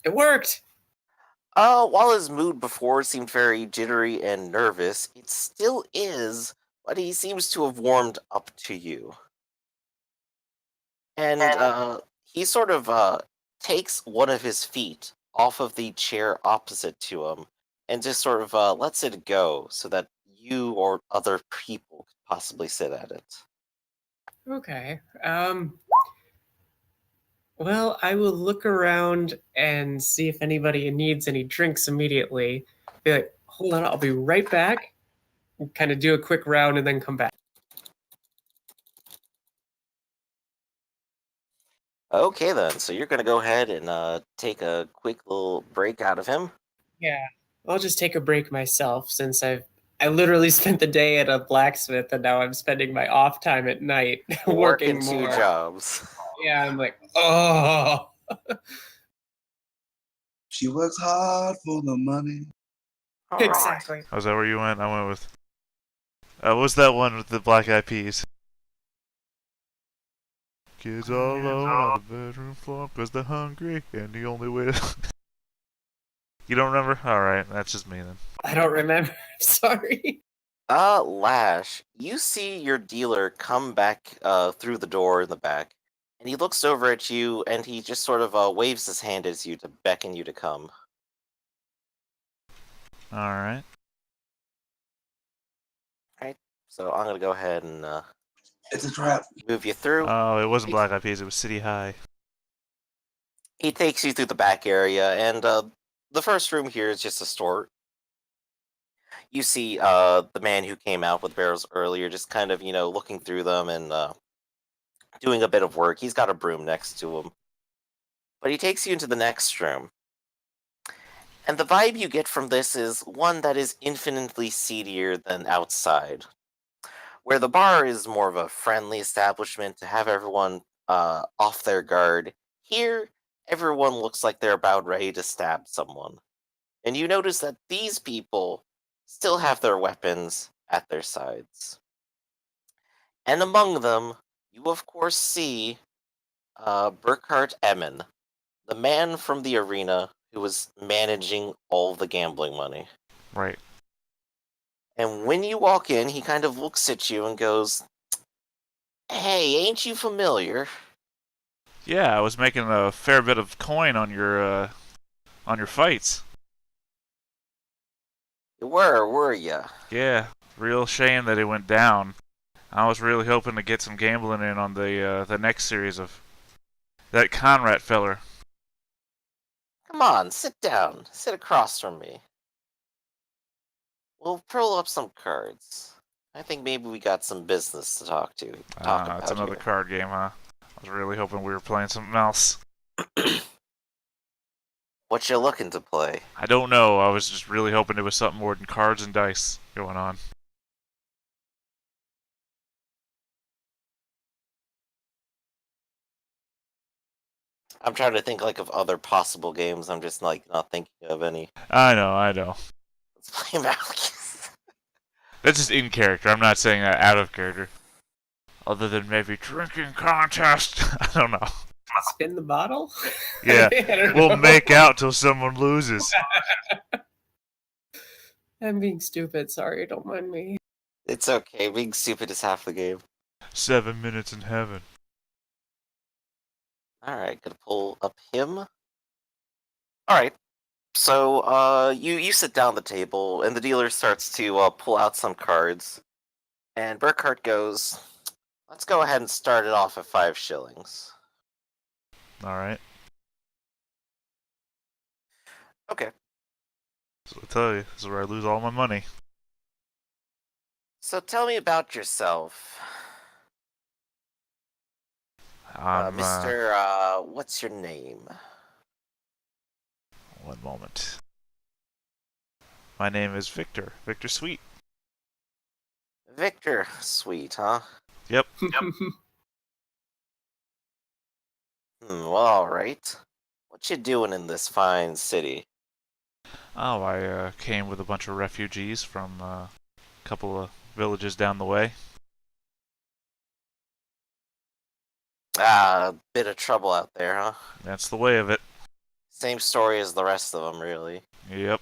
B: It worked!
A: While his mood before seemed very jittery and nervous, it still is, but he seems to have warmed up to you. And he sort of takes one of his feet off of the chair opposite to him and just sort of lets it go so that you or other people could possibly sit at it.
B: Okay. Well, I will look around and see if anybody needs any drinks immediately. Be like, hold on, I'll be right back. Kind of do a quick round and then come back.
A: Okay, then. So you're going to go ahead and take a quick little break out of him.
B: Yeah. I'll just take a break myself since I literally spent the day at a blacksmith and now I'm spending my off time at night
A: Working
B: working
A: two
B: more.
A: jobs.
B: Yeah, I'm like, oh.
D: She works hard for the money.
A: All right.
B: Exactly.
C: Oh, is that where you went? I went with. What was that one with the Black Eyed Peas? Kids all alone on the bedroom floor because they're hungry, and the only way to... You don't remember? Alright, that's just me then.
B: I don't remember. Sorry.
A: Lash, you see your dealer come back through the door in the back, and he looks over at you and he just sort of waves his hand at you to beckon you to come.
C: Alright.
A: Alright, so I'm gonna go ahead and
D: It's a trap.
A: move you through.
C: Oh, it wasn't Black Eyed Peas, it was City High.
A: He takes you through the back area, and the first room here is just a store. You see the man who came out with barrels earlier just kind of, looking through them and doing a bit of work. He's got a broom next to him. But he takes you into the next room. And the vibe you get from this is one that is infinitely seedier than outside, where the bar is more of a friendly establishment to have everyone off their guard. Here, everyone looks like they're about ready to stab someone. And you notice that these people still have their weapons at their sides. And among them, you of course see Burkhart Emin, the man from the arena who was managing all the gambling money.
C: Right.
A: And when you walk in, he kind of looks at you and goes, "Hey, ain't you familiar?"
C: Yeah, I was making a fair bit of coin on your fights.
A: Were ya?
C: Yeah, real shame that it went down. I was really hoping to get some gambling in on the next series of that Conrad feller.
A: Come on, sit down. Sit across from me. We'll pull up some cards. I think maybe we got some business to talk about
C: It's another
A: here.
C: card game, huh? I was really hoping we were playing something else.
A: What you looking to play?
C: I don't know. I was just really hoping it was something more than cards and dice going on.
A: I'm trying to think like of other possible games. I'm just like not thinking of any.
C: I know.
A: Let's play Malekith.
C: That's just in character. I'm not saying that out of character. Other than maybe drinking contest. I don't know.
B: Spin the bottle?
C: Yeah,
B: I don't
C: we'll
B: know.
C: make out till someone loses.
B: I'm being stupid. Sorry, don't mind me.
A: It's okay. Being stupid is half the game.
C: 7 minutes in heaven.
A: All right, gonna pull up him. All right. So, you sit down at the table, and the dealer starts to pull out some cards, and Burkhart goes, "Let's go ahead and start it off at 5 shillings."
C: Alright.
A: Okay.
C: So I tell you, this is where I lose all my money.
A: So tell me about yourself,
C: I'm,
A: Mister. What's your name?
C: One moment. My name is Victor. Victor Sweet.
A: Victor. Sweet, huh?
C: Yep.
A: Well, all right. What you doing in this fine city?
C: Oh, I came with a bunch of refugees from a couple of villages down the way.
A: Ah, a bit of trouble out there, huh?
C: That's the way of it.
A: Same story as the rest of them, really.
C: Yep.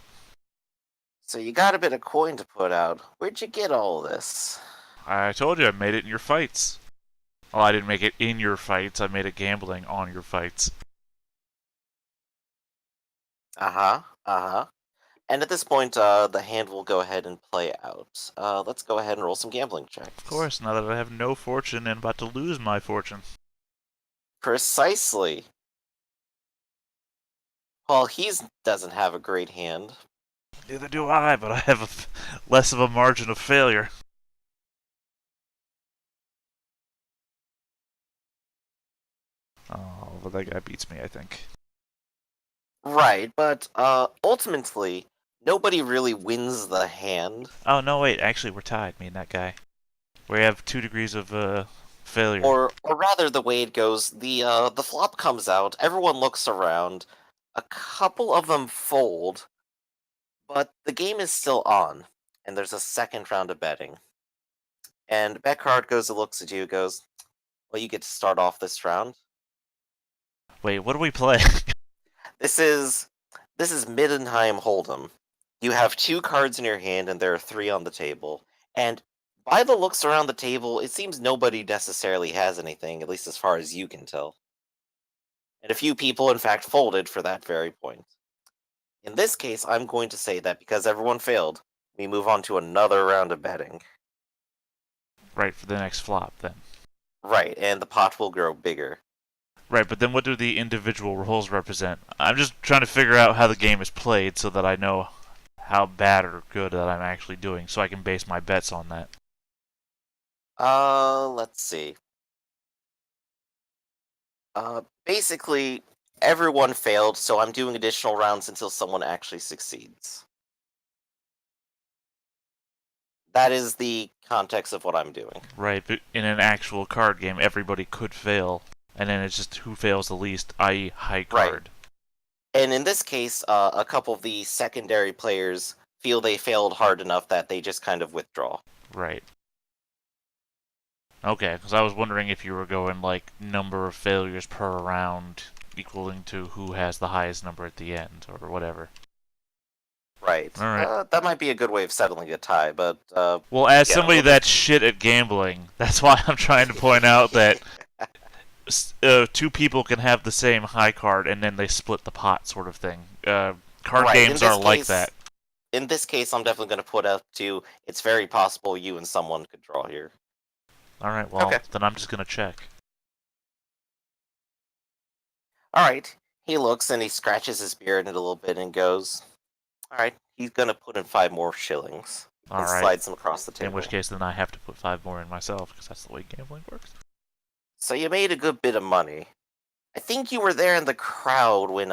A: So you got a bit of coin to put out. Where'd you get all this?
C: I told you I made it in your fights. Well, I didn't make it in your fights. I made it gambling on your fights.
A: Uh-huh, uh-huh. And at this point, the hand will go ahead and play out. Let's go ahead and roll some gambling checks.
C: Of course, now that I have no fortune and about to lose my fortune.
A: Precisely. Well, he doesn't have a great hand.
C: Neither do I, but I have less of a margin of failure. Oh, but that guy beats me, I think.
A: Right, but ultimately, nobody really wins the hand.
C: Oh, no, wait, actually, we're tied, me and that guy. We have 2 degrees of failure.
A: Or rather, the way it goes, the flop comes out. Everyone looks around. A couple of them fold, but the game is still on, and there's a second round of betting. And Beckhard goes and looks at you, goes, "Well, you get to start off this round."
C: Wait, what do we play?
A: This is Middenheim Hold'em. You have 2 cards in your hand, and there are 3 on the table. And by the looks around the table, it seems nobody necessarily has anything, at least as far as you can tell. And a few people, in fact, folded for that very point. In this case, I'm going to say that because everyone failed, we move on to another round of betting.
C: Right, for the next flop, then.
A: Right, and the pot will grow bigger.
C: Right, but then what do the individual rolls represent? I'm just trying to figure out how the game is played so that I know how bad or good that I'm actually doing, so I can base my bets on that.
A: Let's see. Basically, everyone failed, so I'm doing additional rounds until someone actually succeeds. That is the context of what I'm doing.
C: Right, but in an actual card game, everybody could fail, and then it's just who fails the least, i.e. high card.
A: And in this case, a couple of the secondary players feel they failed hard enough that they just kind of withdraw.
C: Right. Okay, because I was wondering if you were going like number of failures per round equaling to who has the highest number at the end, or whatever.
A: Right.
C: Alright.
A: That might be a good way of settling a tie, but
C: Well, as
A: yeah,
C: somebody that's shit at gambling, that's why I'm trying to point out that 2 people can have the same high card and then they split the pot, sort of thing. Card
A: Right, in
C: games
A: this
C: are like
A: case-
C: that.
A: in this case, I'm definitely going to put up to it's very possible you and someone could draw here.
C: Alright, well,
A: Okay.
C: then I'm just gonna check.
A: Alright, he looks and he scratches his beard a little bit and goes, alright, he's going to put in 5 more shillings. And
C: Alright.
A: slides them across the table.
C: In which case, then I have to put 5 more in myself, because that's the way gambling works.
A: So you made a good bit of money. I think you were there in the crowd when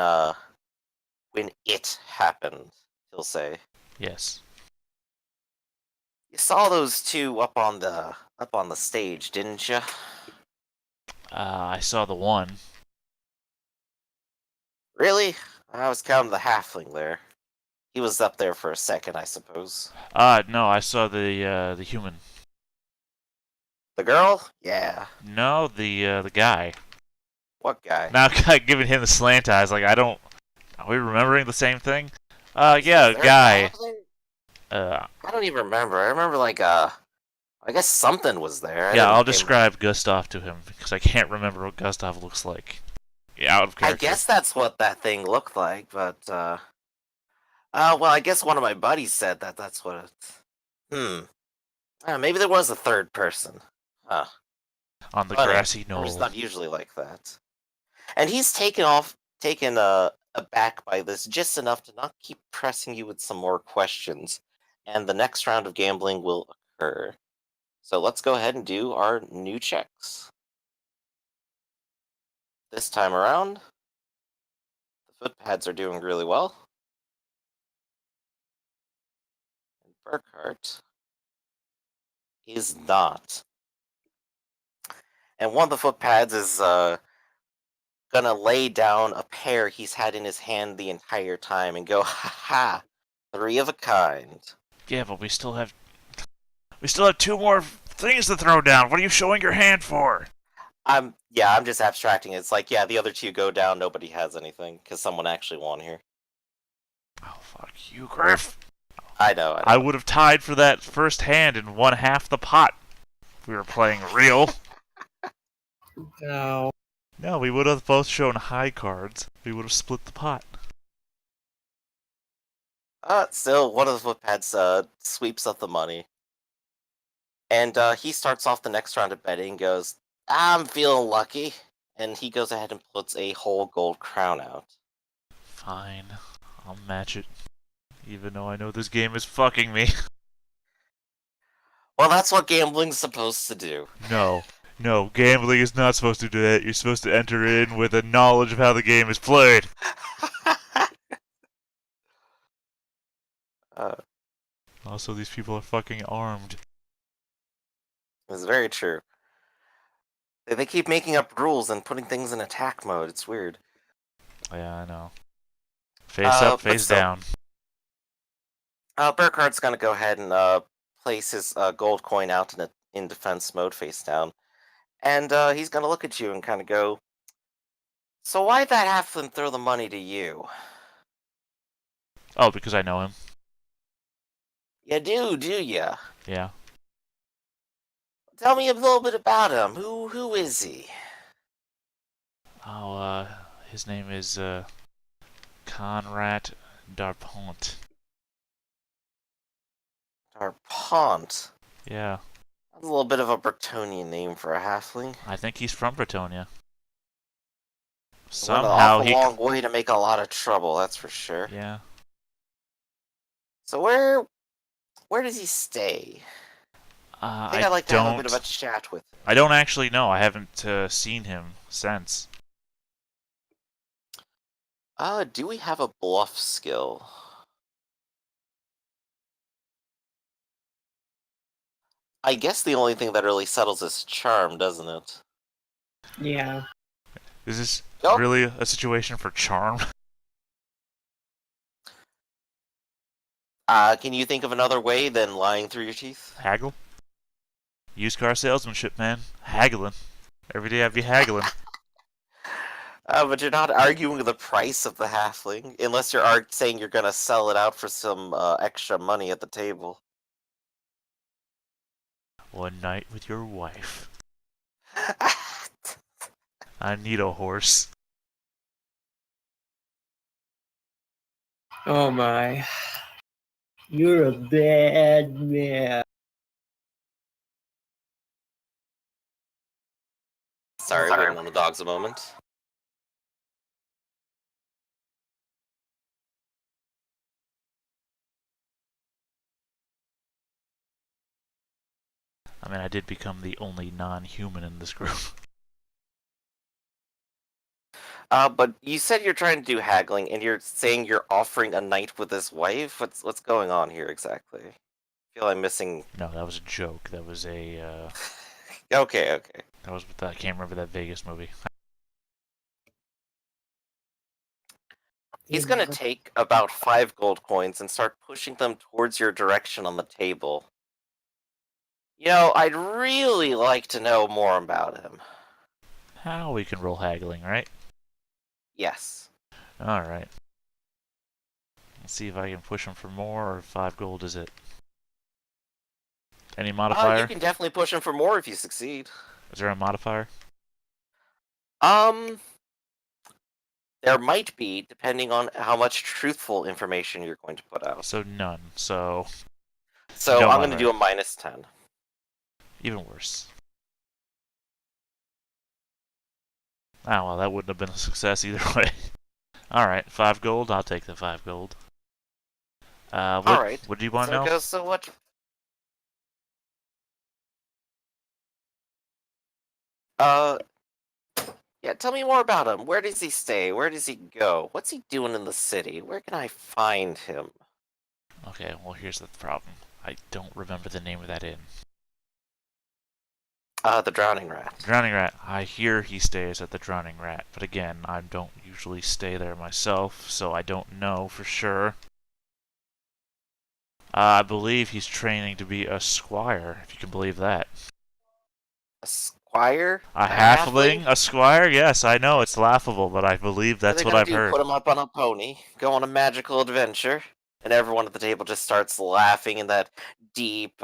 A: it happened, he'll say.
C: Yes.
A: You saw those 2 up on the stage, didn't you?
C: I saw the one.
A: Really? I was counting the halfling there. He was up there for a second, I suppose.
C: No, I saw the human.
A: The girl? Yeah.
C: No, the guy.
A: What guy?
C: Now giving him the slant eyes, like I don't. Are we remembering the same thing?
A: Is
C: Yeah,
A: there a
C: guy.
A: up there?
C: Uh,
A: I don't even remember. I remember I guess something was there. I
C: yeah,
A: didn't
C: I'll
A: pay
C: describe Gustav to him because I can't remember what Gustav looks like. Yeah, out of
A: I
C: character.
A: guess that's what that thing looked like, but well, I guess one of my buddies said that that's what it. Maybe there was a third person. Huh.
C: On the
A: Funny.
C: grassy
A: It's
C: knoll.
A: not usually like that. And he's taken aback by this just enough to not keep pressing you with some more questions. And the next round of gambling will occur. So let's go ahead and do our new checks. This time around, the foot pads are doing really well. And Burkhart is not. And one of the foot pads is gonna lay down a pair he's had in his hand the entire time and go, ha ha, three of a kind.
C: Yeah, but we still have two more things to throw down. What are you showing your hand for?
A: I'm just abstracting. It's like, yeah, the other two go down, nobody has anything, because someone actually won here.
C: Oh, fuck you, Griff.
A: I know.
C: I would have tied for that first hand and won half the pot if we were playing real.
B: No.
C: No, we would have both shown high cards. We would have split the pot.
A: Still, one of the foot pads sweeps up the money. And he starts off the next round of betting and goes, I'm feeling lucky. And he goes ahead and puts a whole gold crown out.
C: Fine. I'll match it. Even though I know this game is fucking me.
A: Well, that's what gambling's supposed to do.
C: No, gambling is not supposed to do that. You're supposed to enter in with a knowledge of how the game is played. Also, these people are fucking armed.
A: It's very true. They keep making up rules and putting things in attack mode. It's weird.
C: Yeah, I know. Face up, face down.
A: Burkhart's gonna go ahead and place his gold coin out in defense mode, face down, and he's gonna look at you and kind of go, "So why'd that halfling throw the money to you?"
C: Oh, because I know him.
A: You do ya?
C: Yeah.
A: Tell me a little bit about him. Who is he?
C: Oh, his name is, Conrad Darpont.
A: Darpont.
C: Yeah.
A: That's a little bit of a Bretonian name for a halfling.
C: I think he's from Bretonia.
A: Went
C: Somehow
A: an awful long way to make a lot of trouble, that's for sure.
C: Yeah.
A: So where does he stay? I think I'd like to have a bit of a chat with him.
C: I don't actually know. I haven't seen him since.
A: Do we have a bluff skill? I guess the only thing that really settles is charm, doesn't it?
B: Yeah.
C: Is this
A: Nope.
C: really a situation for charm?
A: Can you think of another way than lying through your teeth?
C: Haggle? Used car salesmanship, man. Haggling. Every day I'd be haggling.
A: But you're not arguing the price of the halfling, unless you're saying you're gonna sell it out for some extra money at the table.
C: One night with your wife. I need a horse.
B: Oh my. You're a bad man.
A: Sorry, waiting on the dogs a moment.
C: I mean, I did become the only non-human in this group.
A: But you said you're trying to do haggling, and you're saying you're offering a night with his wife? What's going on here exactly? I feel I'm missing...
C: No, that was a joke. That was a,
A: Okay.
C: I can't remember that Vegas movie.
A: He's gonna take about 5 gold coins and start pushing them towards your direction on the table. I'd really like to know more about him.
C: How we can roll haggling, right?
A: Yes.
C: Alright. Let's see if I can push him for more, or 5 gold is it? Any modifier?
A: You can definitely push him for more if you succeed.
C: Is there a modifier?
A: There might be, depending on how much truthful information you're going to put out.
C: So none. So
A: So
C: no
A: I'm going to
C: modifier.
A: do a minus 10.
C: Even worse. Ah, well, that wouldn't have been a success either way. Alright, 5 gold. I'll take the 5 gold.
A: Alright.
C: What do you want to know?
A: So what? Yeah, tell me more about him. Where does he stay? Where does he go? What's he doing in the city? Where can I find him?
C: Okay, well, here's the problem. I don't remember the name of that inn.
A: The Drowning Rat.
C: Drowning Rat. I hear he stays at the Drowning Rat, but again, I don't usually stay there myself, so I don't know for sure. I believe he's training to be a squire, if you can believe that.
A: A squire?
C: A halfling? A squire? Yes, I know, it's laughable, but I believe that's what I've heard.
A: Put him up on a pony, go on a magical adventure, and everyone at the table just starts laughing in that deep,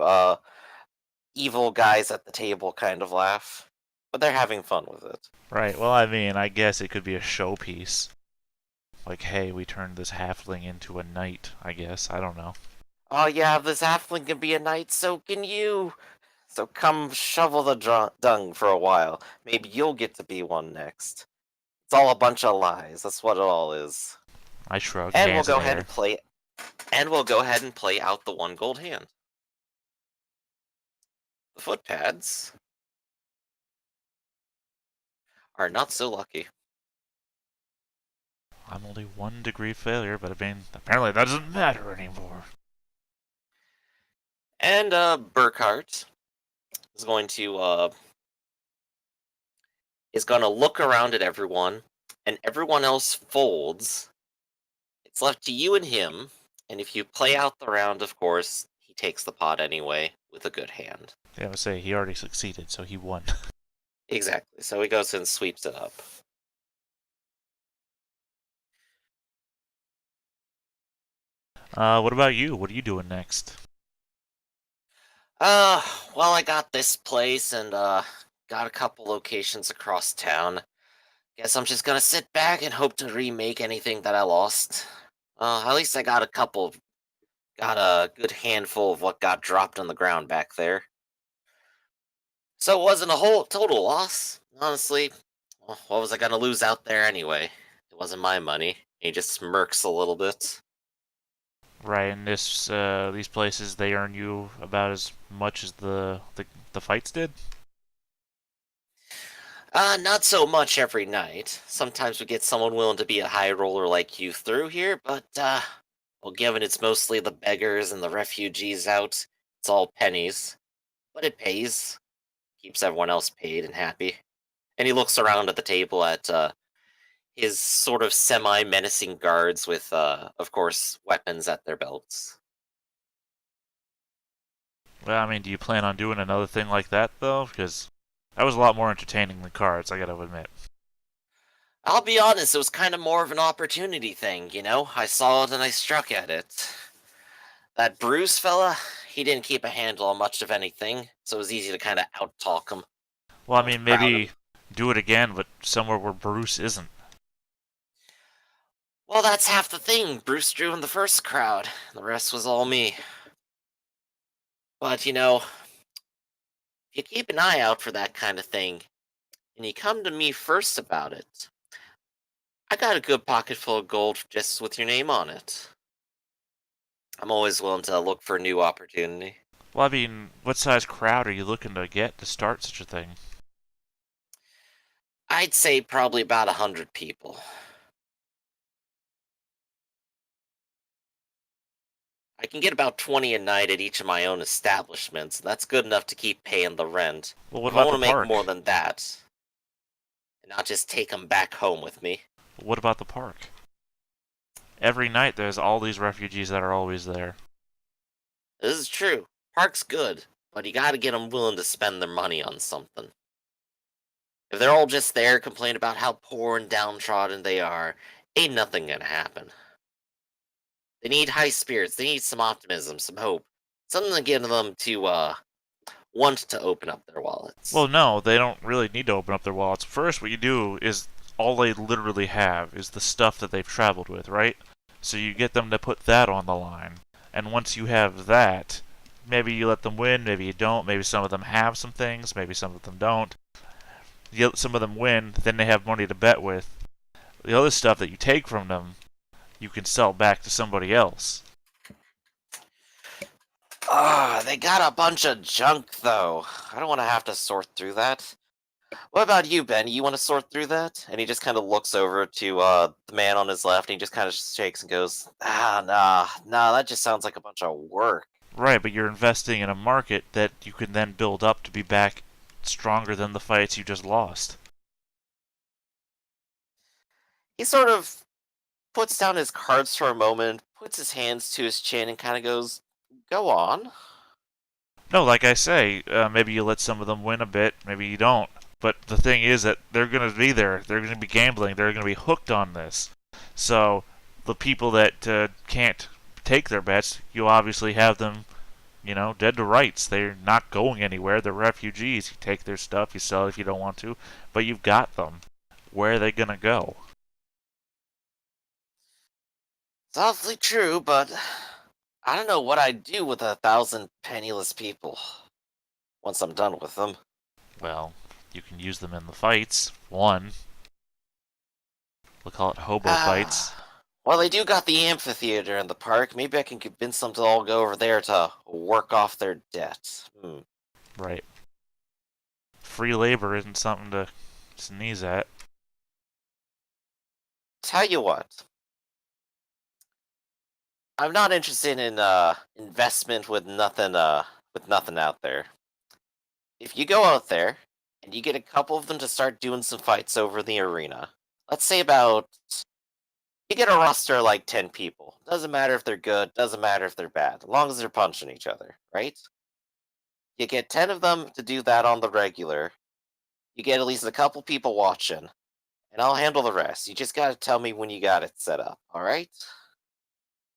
A: evil guys at the table kind of laugh. But they're having fun with it.
C: Right, well, I mean, I guess it could be a showpiece. Like, hey, we turned this halfling into a knight, I guess. I don't know.
A: Oh yeah, this halfling can be a knight, so can you. So come shovel the dung for a while. Maybe you'll get to be one next. It's all a bunch of lies. That's what it all is.
C: I shrug.
A: And we'll go ahead and play. And we'll go ahead and play out the 1 gold hand. The footpads are not so lucky.
C: I'm only 1 degree failure, but I mean, apparently that doesn't matter anymore.
A: And Burkhart is going to look around at everyone, and everyone else folds. It's left to you and him, and if you play out the round, of course, he takes the pot anyway with a good hand.
C: Yeah, I would say he already succeeded, so he won.
A: Exactly. So he goes and sweeps it up.
C: What about you? What are you doing next?
A: Well, I got this place and got a couple locations across town. Guess I'm just gonna sit back and hope to remake anything that I lost. At least I got a good handful of what got dropped on the ground back there. So it wasn't a whole total loss, honestly. Well, what was I gonna lose out there anyway? It wasn't my money. He just smirks a little bit.
C: Right, and these places, they earn you about as much as the fights did?
A: Not so much every night. Sometimes we get someone willing to be a high roller like you through here, but, well, given it's mostly the beggars and the refugees out, it's all pennies. But it pays. Keeps everyone else paid and happy. And he looks around at the table at, his sort of semi-menacing guards with, of course, weapons at their belts.
C: Well, I mean, do you plan on doing another thing like that, though? Because that was a lot more entertaining than cards, I gotta admit.
A: I'll be honest, it was kind of more of an opportunity thing, I saw it and I struck at it. That Bruce fella, he didn't keep a handle on much of anything, so it was easy to kind of out-talk him.
C: Well, I mean, maybe do it again, but somewhere where Bruce isn't.
A: Well, that's half the thing. Bruce drew in the first crowd. The rest was all me. But, if you keep an eye out for that kind of thing, and you come to me first about it, I got a good pocket full of gold just with your name on it. I'm always willing to look for a new opportunity.
C: Well, I mean, what size crowd are you looking to get to start such a thing?
A: I'd say probably about 100 people. I can get about 20 a night at each of my own establishments, and that's good enough to keep paying the rent.
C: Well, what
A: I
C: about
A: want
C: the
A: to
C: park?
A: make more than that, and not just take them back home with me.
C: What about the park? Every night there's all these refugees that are always there.
A: This is true. Park's good, but you gotta get them willing to spend their money on something. If they're all just there complaining about how poor and downtrodden they are, ain't nothing gonna happen. They need high spirits, they need some optimism, some hope. Something to get them to want to open up their wallets.
C: Well, no, they don't really need to open up their wallets. First, what you do is all they literally have is the stuff that they've traveled with, right? So you get them to put that on the line. And once you have that, maybe you let them win, maybe you don't. Maybe some of them have some things, maybe some of them don't. Some of them win, then they have money to bet with. The other stuff that you take from them, you can sell back to somebody else.
A: They got a bunch of junk, though. I don't want to have to sort through that. What about you, Ben? You want to sort through that? And he just kind of looks over to the man on his left, and he just kind of shakes and goes, nah, that just sounds like a bunch of work.
C: Right, but you're investing in a market that you can then build up to be back stronger than the fights you just lost.
A: He sort of puts down his cards for a moment, puts his hands to his chin, and kind of goes, go on.
C: No, like I say, maybe you let some of them win a bit, maybe you don't. But the thing is that they're going to be there. They're going to be gambling. They're going to be hooked on this. So the people that can't take their bets, you obviously have them, dead to rights. They're not going anywhere. They're refugees. You take their stuff, you sell it if you don't want to, but you've got them. Where are they going to go?
A: It's awfully true, but I don't know what I'd do with 1,000 penniless people once I'm done with them.
C: Well, you can use them in the fights. One. We'll call it hobo fights.
A: Well, they do got the amphitheater in the park. Maybe I can convince them to all go over there to work off their debt.
C: Right. Free labor isn't something to sneeze at.
A: Tell you what. I'm not interested in investment with nothing out there. If you go out there and you get a couple of them to start doing some fights over the arena, let's say about you get a roster of like 10 people. Doesn't matter if they're good, doesn't matter if they're bad, as long as they're punching each other, right? You get 10 of them to do that on the regular. You get at least a couple people watching, and I'll handle the rest. You just gotta tell me when you got it set up, alright?